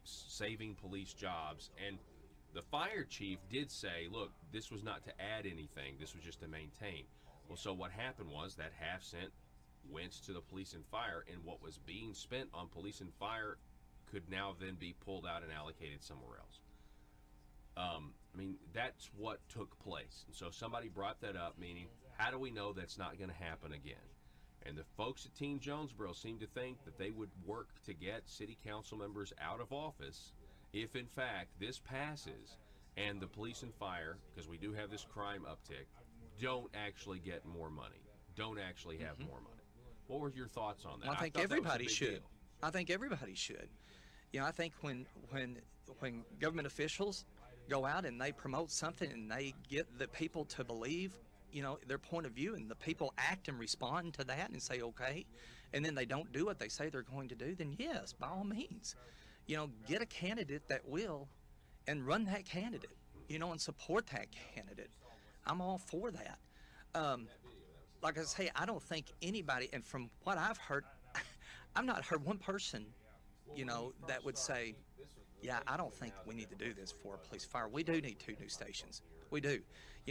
saving police jobs. And the fire chief did say, look, this was not to add anything. This was just to maintain. Well, so what happened was that half cent went to the police and fire, and what was being spent on police and fire could now then be pulled out and allocated somewhere else. I mean, that's what took place. And so somebody brought that up, meaning, how do we know that's not going to happen again? And the folks at Team Jonesboro seem to think that they would work to get city council members out of office if, in fact, this passes and the police and fire, because we do have this crime uptick, don't actually get more money, don't actually have more money. What were your thoughts on that? Well, I think everybody should. I think everybody should. I think when government officials go out and they promote something and they get the people to believe, their point of view, and the people act and respond to that and say, okay, and then they don't do what they say they're going to do, then yes, by all means, get a candidate that will and run that candidate, and support that candidate. I'm all for that. Like I say, I don't think anybody, and from what I've heard, I've not heard one person, that would say, yeah, I don't think we need to do this for police fire. We do need 2 new stations. We do.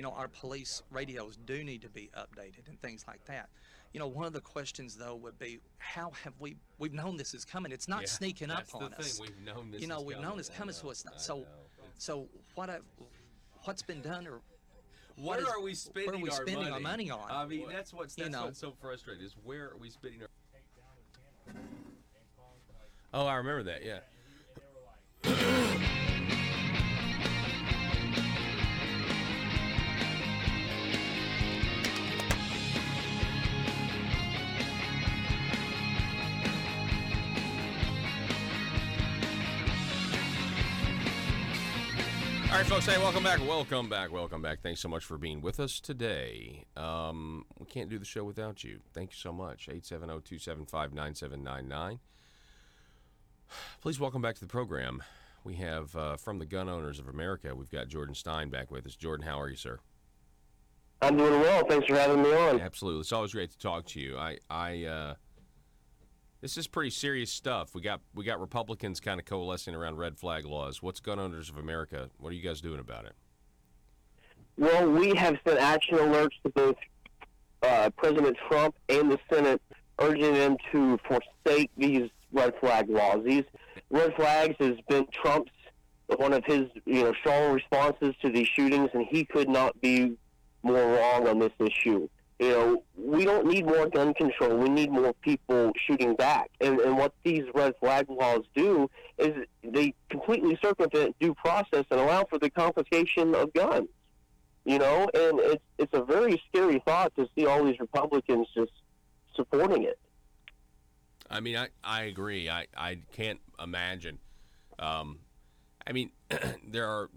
Our police radios do need to be updated and things like that. One of the questions, though, would be, how have we've known this is coming. It's not sneaking up on us. We've known this we've known it's coming, so it's not. So what's been done, or where are we spending our money on? I mean, that's what's so frustrating, is where are we spending our... Oh, I remember that, yeah. All right, folks, hey, welcome back. Thanks so much for being with us today. We can't do the show without you. Thank you so much. 870-275-9799. Please welcome back to the program. We have, from the Gun Owners of America, we've got Jordan Stein back with us. Jordan, how are you, sir? I'm doing well. Thanks for having me on. Absolutely. It's always great to talk to you. This is pretty serious stuff. We got Republicans kind of coalescing around red flag laws. What's Gun Owners of America? What are you guys doing about it? Well, we have sent action alerts to both President Trump and the Senate, urging them to forsake these red flag laws. These red flags has been Trump's, one of his strong responses to these shootings, and he could not be more wrong on this issue. We don't need more gun control. We need more people shooting back. And what these red flag laws do is they completely circumvent due process and allow for the confiscation of guns. you know, and it's a very scary thought to see all these Republicans just supporting it. I mean, I agree. I can't imagine. I mean, there are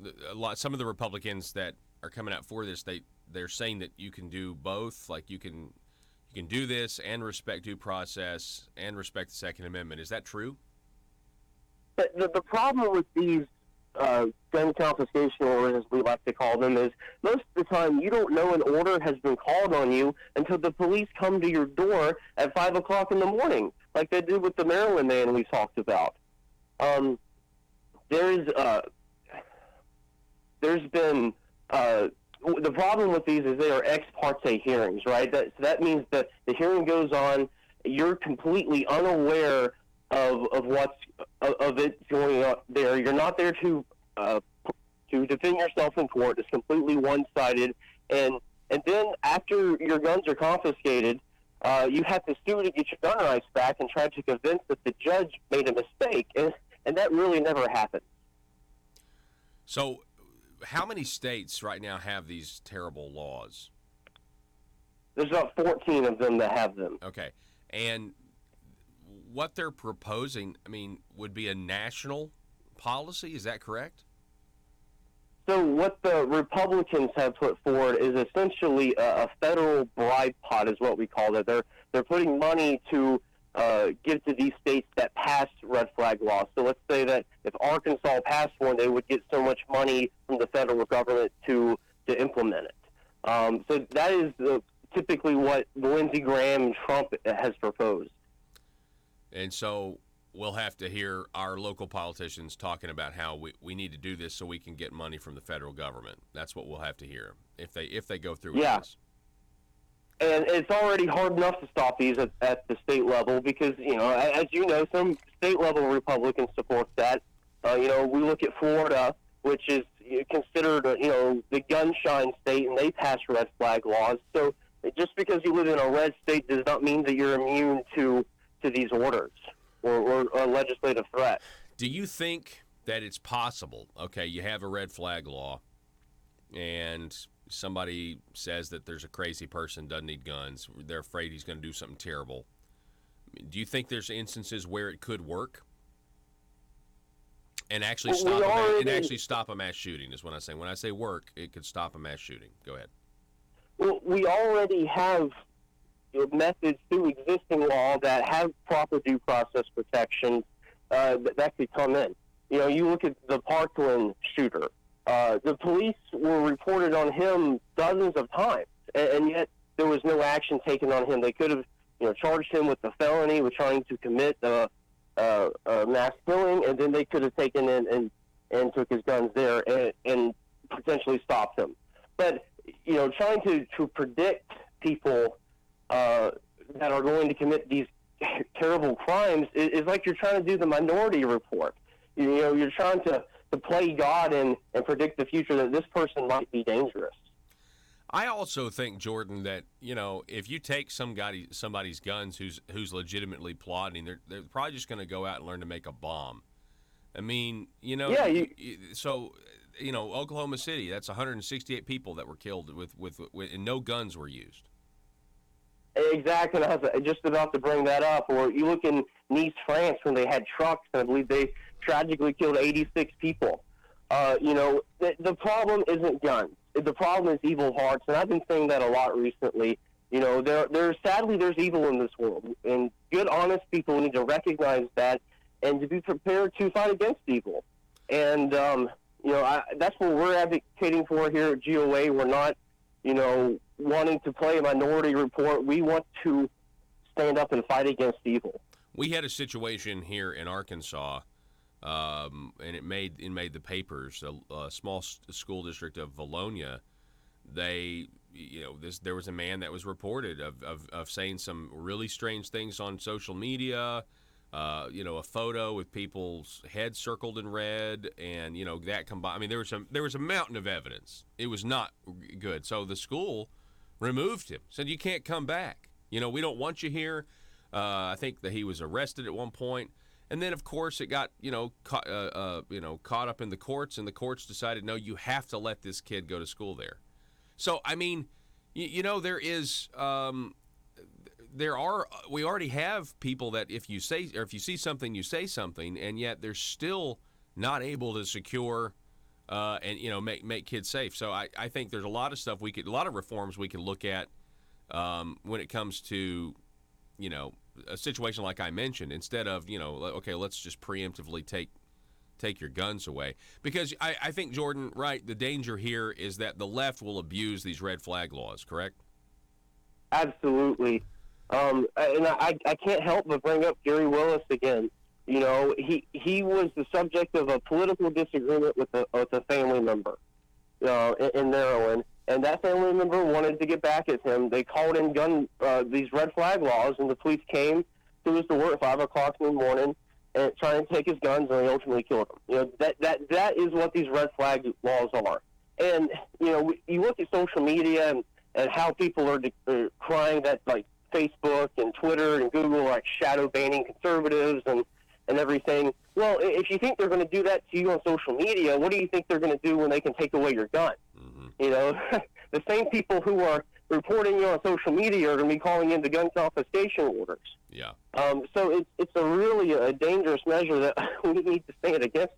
some of the Republicans that are coming out for this. They're saying that you can do both. Like you can do this and respect due process and respect the Second Amendment. Is that true? But the problem with these gun confiscation orders, as we like to call them, is most of the time you don't know an order has been called on you until the police come to your door at 5 o'clock in the morning, like they did with the Maryland man we talked about. There's been the problem with these is they are ex parte hearings, right? So that means that the hearing goes on, you're completely unaware of it going on there. You're not there to defend yourself in court. It's completely one-sided, and then after your guns are confiscated, you have to sue to get your gun rights back and try to convince that the judge made a mistake, and that really never happens. So, how many states right now have these terrible laws? There's about 14 of them that have them. Okay, and what they're proposing, I mean, would be a national policy. Is that correct? So what the Republicans have put forward is essentially a federal bribe pot, is what we call it. They're putting money to give to these states that pass red flag laws. So let's say that if Arkansas passed one, they would get so much money from the federal government to implement it. So that is typically what Lindsey Graham and Trump has proposed. And so we'll have to hear our local politicians talking about how we need to do this so we can get money from the federal government. That's what we'll have to hear if they go through with this. And it's already hard enough to stop these at the state level because, you know, as you know, some state-level Republicans support that. You know, we look at Florida, which is considered, you know, the gunshine state, and they pass red flag laws. So just because you live in a red state does not mean that you're immune to these orders or legislative threat. Do you think that it's possible, okay, you have a red flag law, and somebody says that there's a crazy person, doesn't need guns, they're afraid he's going to do something terrible. Do you think there's instances where it could work and actually stop a mass shooting is what I'm saying. When I say work, it could stop a mass shooting. Go ahead. Well, we already have methods through existing law that have proper due process protection that could come in. You know, you look at the Parkland shooter. The police were reported on him dozens of times, and yet there was no action taken on him. They could have, you know, charged him with a felony with trying to commit a mass killing, and then they could have taken in and took his guns there and potentially stopped him. But, you know, trying to predict people that are going to commit these terrible crimes is like you're trying to do the Minority Report. You know, you're trying to play God and predict the future that this person might be dangerous. I also think, Jordan, that, you know, if you take somebody's guns who's legitimately plotting, they're probably just going to go out and learn to make a bomb. I mean, you know, so, you know, Oklahoma City, that's 168 people that were killed with and no guns were used. Exactly. I was just about to bring that up. Or you look in Nice, France, when they had trucks, and I believe they tragically killed 86 people. You know, the problem isn't guns. The problem is evil hearts, and I've been saying that a lot recently. You know, there's evil in this world, and good, honest people need to recognize that and to be prepared to fight against evil. And, you know, that's what we're advocating for here at GOA. We're not, you know, wanting to play a Minority Report. We want to stand up and fight against evil. We had a situation here in Arkansas, and it made the papers. A small school district of Valonia, there was a man that was reported of saying some really strange things on social media. You know, a photo with people's heads circled in red, and you know that combined. I mean, there was a mountain of evidence. It was not good. So the school removed him. Said you can't come back. You know, we don't want you here. I think that he was arrested at one point. And then, of course, it got, caught up in the courts, and the courts decided, no, you have to let this kid go to school there. So, I mean, there is, we already have people that if you see something, you say something, and yet they're still not able to secure and make kids safe. So I think there's a lot of stuff a lot of reforms we could look at when it comes to, a situation like I mentioned, instead of, okay, let's just preemptively take your guns away. Because I think, Jordan, right, the danger here is that the left will abuse these red flag laws, correct? Absolutely. And I can't help but bring up Gary Willis again. He was the subject of a political disagreement with a family member in Maryland, and that family member wanted to get back at him. They called in these red flag laws, and the police came to his door at 5 o'clock in the morning and trying to take his guns, and they ultimately killed him. That is what these red flag laws are. And you look at social media and how people are crying that, like, Facebook and Twitter and Google are like shadow banning conservatives and everything. Well, if you think they're going to do that to you on social media, what do you think they're going to do when they can take away your gun? Mm-hmm. The same people who are reporting you on social media are going to be calling in the gun confiscation orders. Yeah. So it's really a dangerous measure that we need to stand against.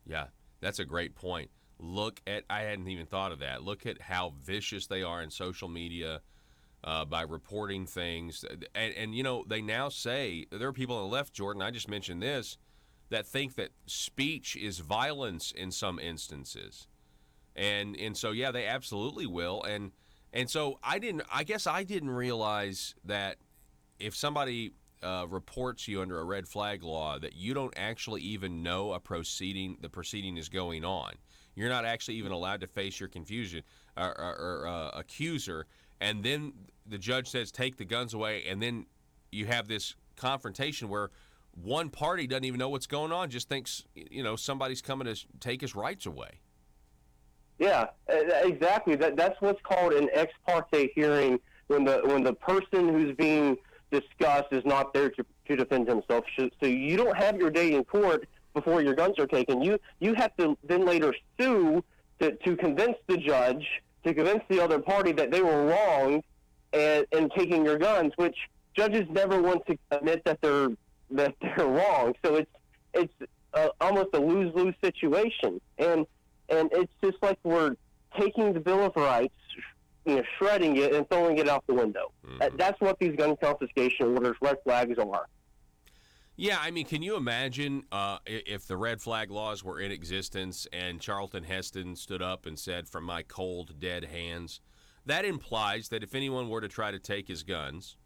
Yeah, that's a great point. I hadn't even thought of that. Look at how vicious they are in social media by reporting things. And they now say, there are people on the left, Jordan, I just mentioned this, that think that speech is violence in some instances. And so, yeah, they absolutely will. And so I guess I didn't realize that if somebody reports you under a red flag law, that you don't actually even know the proceeding is going on. You're not actually even allowed to face your confusion or accuser. And then the judge says, take the guns away. And then you have this confrontation where one party doesn't even know what's going on, just thinks, somebody's coming to take his rights away. Yeah, exactly. That's what's called an ex parte hearing, when the person who's being discussed is not there to defend himself. So you don't have your day in court before your guns are taken. You have to then later sue to convince the judge, to convince the other party that they were wrong in taking your guns, which judges never want to admit that they're wrong. So it's almost a lose-lose situation, and it's just like we're taking the Bill of Rights, shredding it and throwing it out the window. Mm-hmm. That's what these gun confiscation orders, red flags, are. Yeah, I mean, can you imagine if the red flag laws were in existence and Charlton Heston stood up and said, "From my cold, dead hands"? That implies that if anyone were to try to take his guns,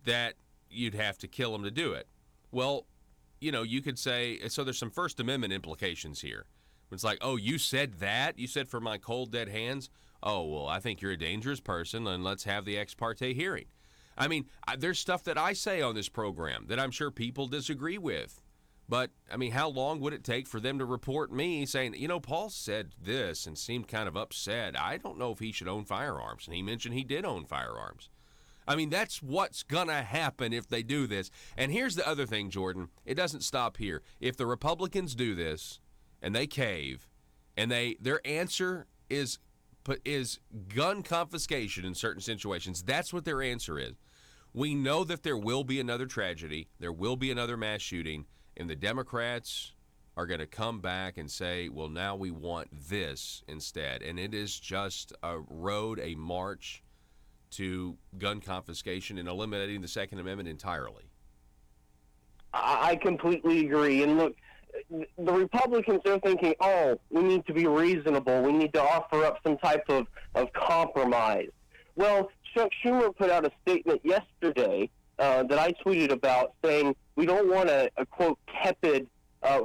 that you'd have to kill him to do it. Well, you could say, so there's some First Amendment implications here. It's like, oh, you said that? You said, "For my cold, dead hands"? Oh, well, I think you're a dangerous person, and let's have the ex parte hearing. I mean, there's stuff that I say on this program that I'm sure people disagree with. But, I mean, how long would it take for them to report me saying, Paul said this and seemed kind of upset. I don't know if he should own firearms. And he mentioned he did own firearms. I mean, that's what's going to happen if they do this. And here's the other thing, Jordan. It doesn't stop here. If the Republicans do this and they cave and their answer is gun confiscation in certain situations, that's what their answer is. We know that there will be another tragedy, there will be another mass shooting, and the Democrats are going to come back and say, well, now we want this instead. And it is just a march to gun confiscation and eliminating the Second Amendment entirely. I completely agree. And look, the Republicans are thinking, oh, we need to be reasonable. We need to offer up some type of compromise. Well, Chuck Schumer put out a statement yesterday that I tweeted about saying we don't want a quote, tepid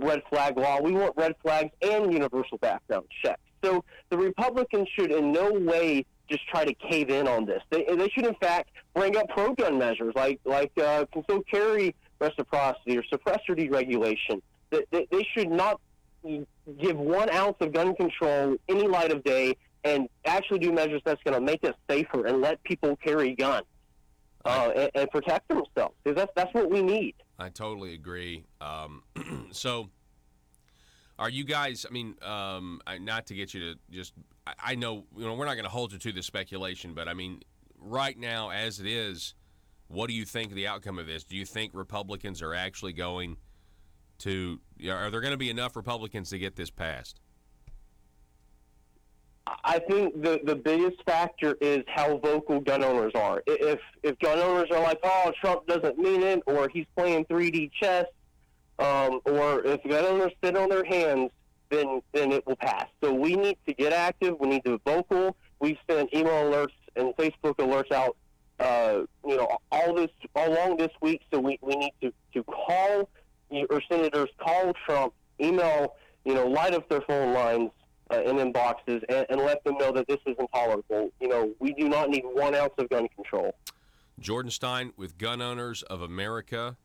red flag law. We want red flags and universal background checks. So the Republicans should in no way just try to cave in on this. They should, in fact, bring up pro-gun measures like concealed carry reciprocity or suppressor deregulation. They should not give 1 ounce of gun control any light of day and actually do measures that's going to make us safer and let people carry guns and protect themselves. Because that's what we need. I totally agree. So Are you guys? I mean, not to get you to just. I know we're not going to hold you to the speculation, but I mean, right now as it is, what do you think of the outcome of this? Do you think Republicans are actually going to? Are there going to be enough Republicans to get this passed? I think the biggest factor is how vocal gun owners are. If gun owners are like, oh, Trump doesn't mean it, or he's playing 3D chess, or if gun owners sit on their hands, then it will pass. So we need to get active. We need to be vocal. We've sent email alerts and Facebook alerts out, all along this week. So we need to call, or senators call Trump, email, light up their phone lines and inboxes, and let them know that this is intolerable. We do not need 1 ounce of gun control. Jordan Stein with Gun Owners of America.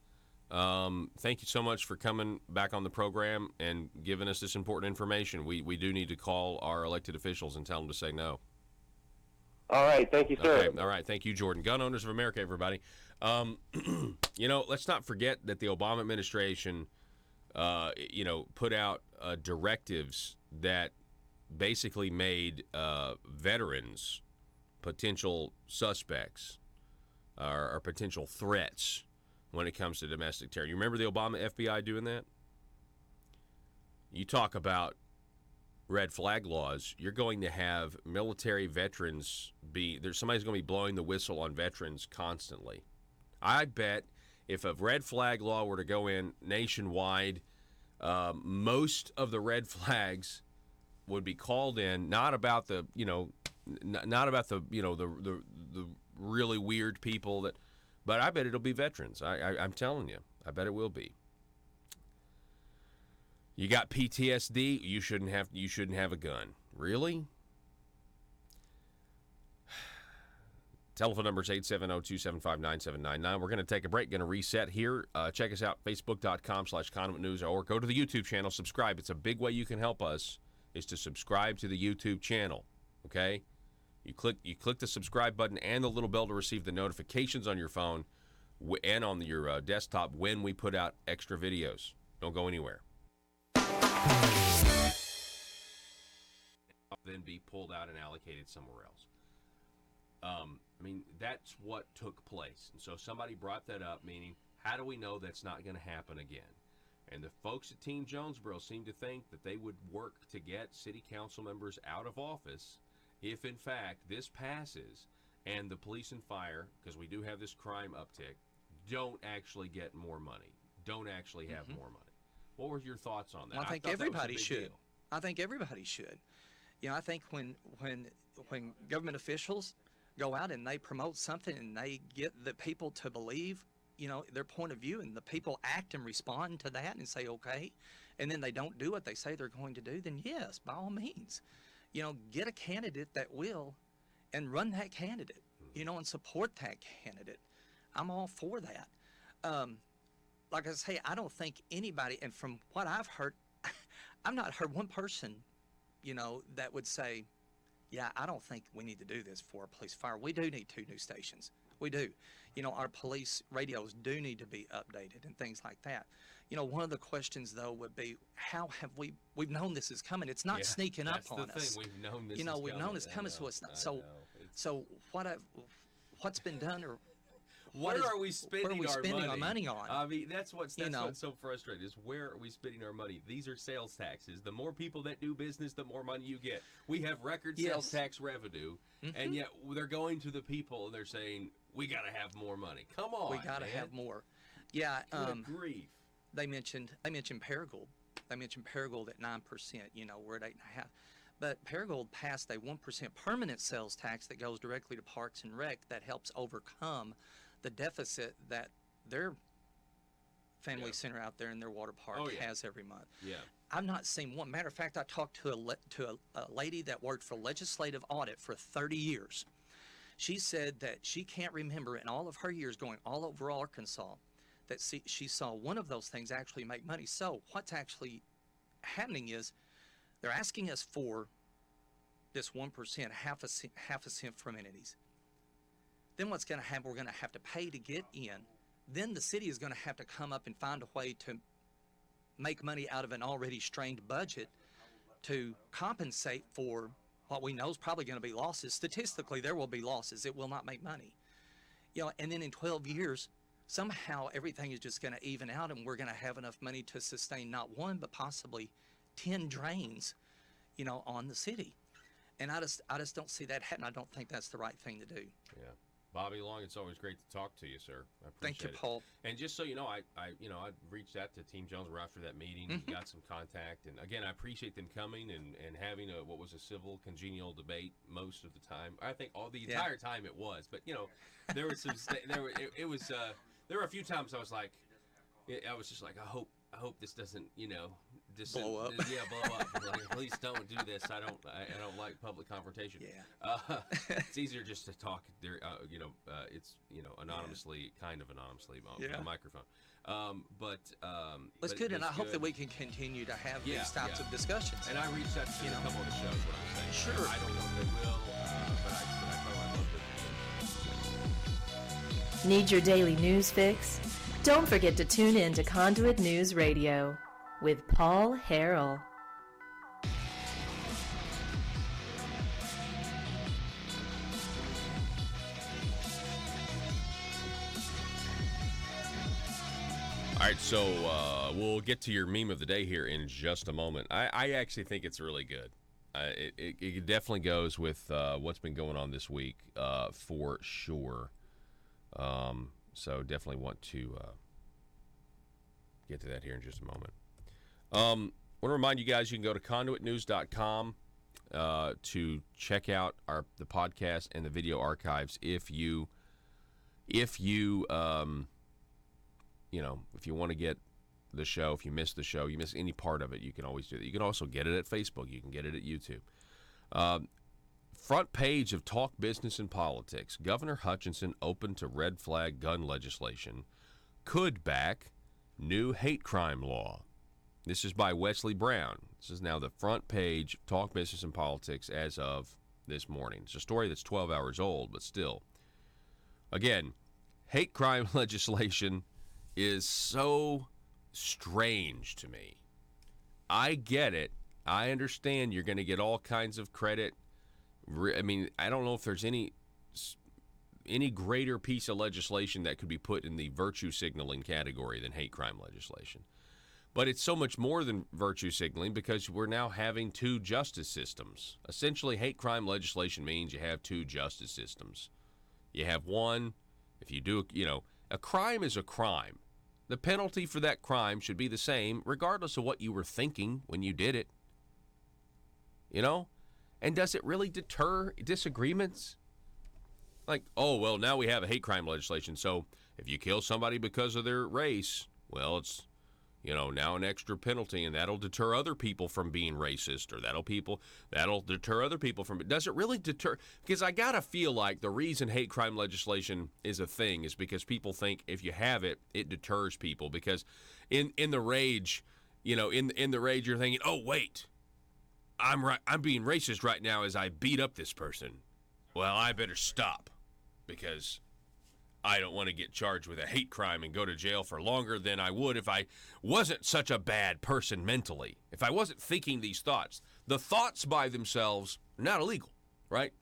Thank you so much for coming back on the program and giving us this important information. We do need to call our elected officials and tell them to say no. All right. Thank you, sir. Okay. All right. Thank you, Jordan. Gun Owners of America, everybody. Let's not forget that the Obama administration, put out directives that basically made veterans potential suspects or potential threats when it comes to domestic terror. You remember the Obama FBI doing that? You talk about red flag laws, you're going to have military veterans somebody's going to be blowing the whistle on veterans constantly. I bet if a red flag law were to go in nationwide, most of the red flags would be called in, not about the really weird people but I bet it'll be veterans. I'm telling you, I bet it will be. You got PTSD, you shouldn't have a gun. Really? Telephone number is 870-275-9799. We're going to take a break, going to reset here. Check us out, facebook.com/Conduit News, or go to the YouTube channel, subscribe. It's a big way you can help us, is to subscribe to the YouTube channel, okay? You click the subscribe button and the little bell to receive the notifications on your phone and on your desktop when we put out extra videos. Don't go anywhere. Then be pulled out and allocated somewhere else. That's what took place. And so somebody brought that up, meaning, how do we know that's not going to happen again? And the folks at Team Jonesboro seem to think that they would work to get city council members out of office if, in fact, this passes and the police and fire, because we do have this crime uptick, don't actually get more money, don't actually have more money. What were your thoughts on that? Well, I think everybody should. I think everybody should. I think when government officials go out and they promote something and they get the people to believe, their point of view, and the people act and respond to that and say, okay, and then they don't do what they say they're going to do, then yes, by all means, get a candidate that will and run that candidate, and support that candidate. I'm all for that. Like I say, I don't think anybody, and from what I've heard, I've not heard one person, that would say, yeah, I don't think we need to do this for a police fire. We do need 2 new stations. We do. Our police radios do need to be updated and things like that. One of the questions, though, would be, how have we've known this is coming. It's not sneaking up on us. We've known this we've known it's coming, so it's not. So what's been done, or where are we spending our money on? I mean, that's what's so frustrating, is where are we spending our money? These are sales taxes. The more people that do business, the more money you get. We have record sales tax revenue, and yet they're going to the people and they're saying, we got to have more money. Come on, we got to have more. Yeah. Good grief. They mentioned Paragould. They mentioned Paragould at 9%. We're at 8.5%. But Paragould passed a 1% permanent sales tax that goes directly to Parks and Rec that helps overcome the deficit that their family center out there in their water park has every month. Yeah. I've not seen one. Matter of fact, I talked to a lady that worked for legislative audit for 30 years. She said that she can't remember in all of her years going all over Arkansas that she saw one of those things actually make money. So what's actually happening is they're asking us for this 1%, half a cent from entities. Then what's going to happen, we're going to have to pay to get in. Then the city is going to have to come up and find a way to make money out of an already strained budget to compensate for what we know is probably going to be losses. Statistically, there will be losses. It will not make money. And then in 12 years, somehow everything is just going to even out, and we're going to have enough money to sustain not one, but possibly 10 drains, on the city. And I just don't see that happening. I don't think that's the right thing to do. Yeah. Bobby Long, it's always great to talk to you, sir. I appreciate Thank you, it. Paul. And just so you know, I reached out to Team Jonesboro after that meeting. Mm-hmm. Got some contact, and again, I appreciate them coming and having what was a civil, congenial debate most of the time. I think the entire time it was, but there was some. It was. There were a few times I was just like, I hope this doesn't, just blow up. Yeah, blow up. Like, please don't do this. I don't like public confrontation. Yeah. It's easier just to talk there. It's anonymously, kind of anonymously on the microphone. It's good, and I hope that we can continue to have these types of discussions. And I reached out to a couple of the shows. What I'm saying. Sure. I don't know if they will, but I love it. Need your daily news fix? Don't forget to tune in to Conduit News Radio with Paul Harrell. All right, so we'll get to your meme of the day here in just a moment. I actually think it's really good. It definitely goes with what's been going on this week for sure. So definitely want to get to that here in just a moment. I want to remind you guys you can go to conduitnews.com to check out the podcast and the video archives if you want to get the show, if you miss the show, you miss any part of it, you can always do that. You can also get it at Facebook. You can get it at YouTube. Front page of Talk Business and Politics. Governor Hutchinson open to red flag gun legislation. Could back new hate crime law. This is by Wesley Brown. This is now the front page of Talk Business and Politics as of this morning. It's a story that's 12 hours old, but still. Again, hate crime legislation is so strange to me. I get it. I understand you're going to get all kinds of credit. I mean, I don't know if there's any greater piece of legislation that could be put in the virtue signaling category than hate crime legislation. But it's so much more than virtue signaling because we're now having two justice systems. Essentially, hate crime legislation means you have two justice systems. You have one, if you do, a crime is a crime. The penalty for that crime should be the same regardless of what you were thinking when you did it. And does it really deter disagreements? Like, oh, well, now we have a hate crime legislation, so if you kill somebody because of their race, well, it's, now an extra penalty, and that'll deter other people from being racist, or that'll deter other people from it. Does it really deter? Because I gotta feel like the reason hate crime legislation is a thing is because people think if you have it, it deters people. Because in the rage, in the rage, you're thinking, oh wait, I'm being racist right now as I beat up this person. Well, I better stop because I don't want to get charged with a hate crime and go to jail for longer than I would if I wasn't such a bad person mentally. If I wasn't thinking these thoughts. The thoughts by themselves are not illegal, right?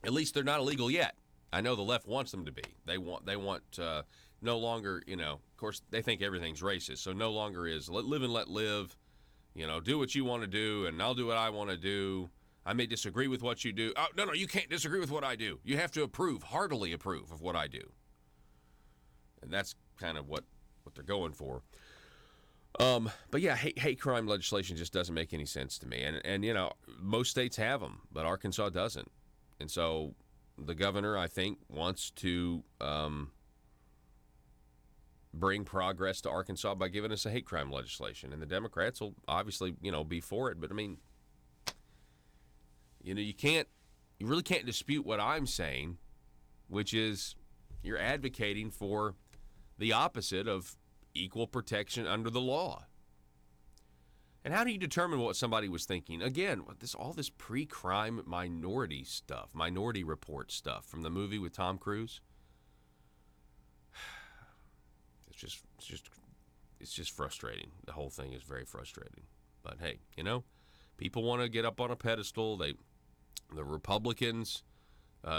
At least they're not illegal yet. I know the left wants them to be. They want no longer, of course, they think everything's racist. So no longer is live and let live. Do what you want to do, and I'll do what I want to do. I may disagree with what you do. Oh, no, you can't disagree with what I do. You have to heartily approve of what I do. And that's kind of what they're going for. But yeah, hate crime legislation just doesn't make any sense to me. And most states have them, but Arkansas doesn't. And so the governor, I think, wants to bring progress to Arkansas by giving us a hate crime legislation. And the Democrats will obviously, be for it. But I mean, you really can't dispute what I'm saying, which is you're advocating for the opposite of equal protection under the law. And how do you determine what somebody was thinking? Again, all this pre-crime minority stuff, Minority Report stuff from the movie with Tom Cruise. It's just it's just frustrating. The whole thing is very frustrating. But hey, you know, people want to get up on a pedestal. The Republicans,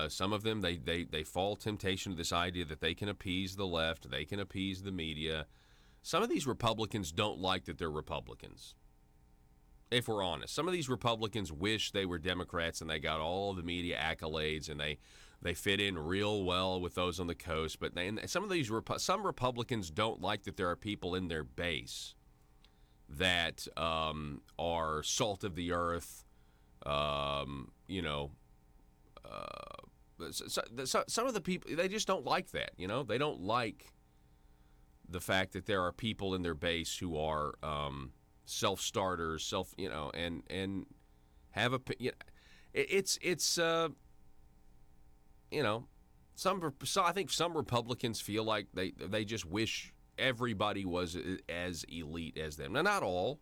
some of them, they fall temptation to this idea that they can appease the left, they can appease the media. Some of these Republicans don't like that they're Republicans. If we're honest, some of these Republicans wish they were Democrats and they got all the media accolades and they fit in real well with those on the coast. But some Republicans don't like that there are people in their base that are salt of the earth. You know, some of the people, they just don't like that. You know, they don't like the fact that there are people in their base who are self-starters, and have a, you know, it's you know, I think some Republicans feel like they just wish everybody was as elite as them. Now, not all.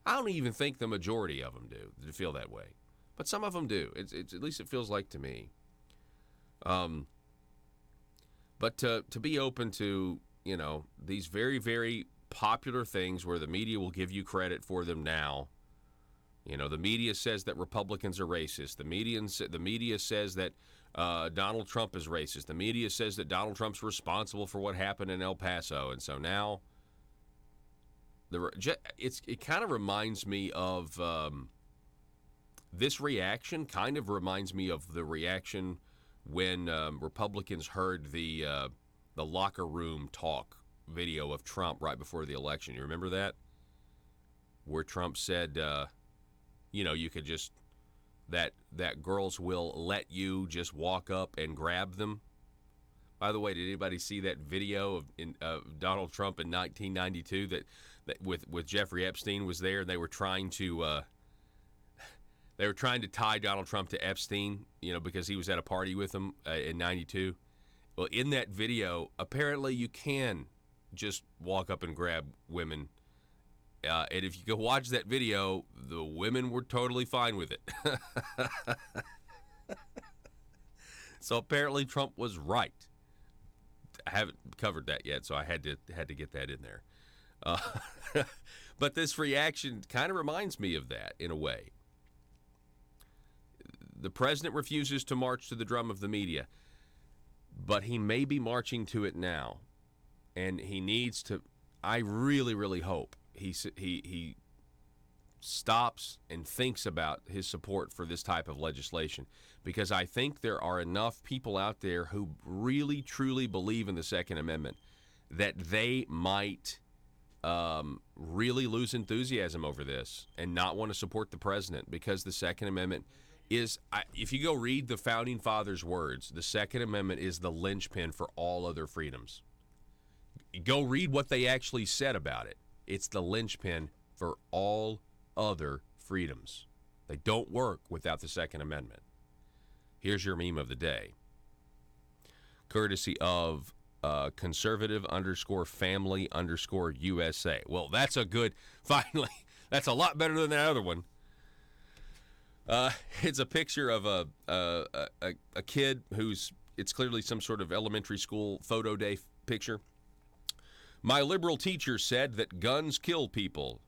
I don't even think the majority of them do feel that way, but some of them do. It's at least it feels like to me. But to be open to, you know, these very, very popular things where the media will give you credit for them now. You know, the media says that Republicans are racist. The media says that Donald Trump is racist. The media says that Donald Trump's responsible for what happened in El Paso. And so now it kind of reminds me of this reaction kind of reminds me of the reaction when Republicans heard the locker room talk video of Trump right before the election. You remember that? Where Trump said, you know, you could just, that girls will let you just walk up and grab them. By the way, did anybody see that video of Donald Trump in 1992 that with Jeffrey Epstein was there, and they were trying to tie Donald Trump to Epstein, you know, because he was at a party with him in 92. Well, in that video, apparently you can just walk up and grab women. And if you go watch that video, the women were totally fine with it. So apparently Trump was right. I haven't covered that yet, so I had to get that in there. But this reaction kind of reminds me of that in a way. The president refuses to march to the drum of the media, but he may be marching to it now, and he needs to. I really, really hope he stops and thinks about his support for this type of legislation, because I think there are enough people out there who really, truly believe in the Second Amendment that they might really lose enthusiasm over this and not want to support the president, because the Second Amendment is, if you go read the Founding Fathers' words, the Second Amendment is the linchpin for all other freedoms. Go read what they actually said about it. It's the linchpin for all other freedoms. They don't work without the Second Amendment. Here's your meme of the day, courtesy of conservative_family_USA. Well, that's a good, finally, that's a lot better than that other one. It's a picture of a kid who's, it's clearly some sort of elementary school photo day picture. My liberal teacher said that guns kill people.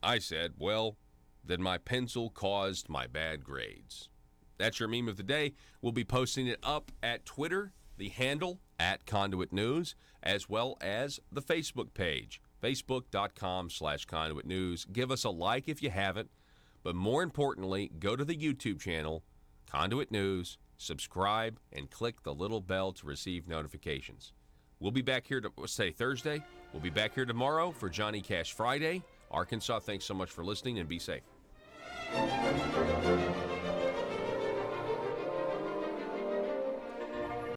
I said, well, then my pencil caused my bad grades. That's your meme of the day. We'll be posting it up at Twitter, the handle @Conduit News, as well as the Facebook page, facebook.com/Conduit News. Give us a like if you haven't, but more importantly, go to the YouTube channel, Conduit News, subscribe, and click the little bell to receive notifications. We'll be back here Thursday. We'll be back here tomorrow for Johnny Cash Friday. Arkansas, thanks so much for listening, and be safe.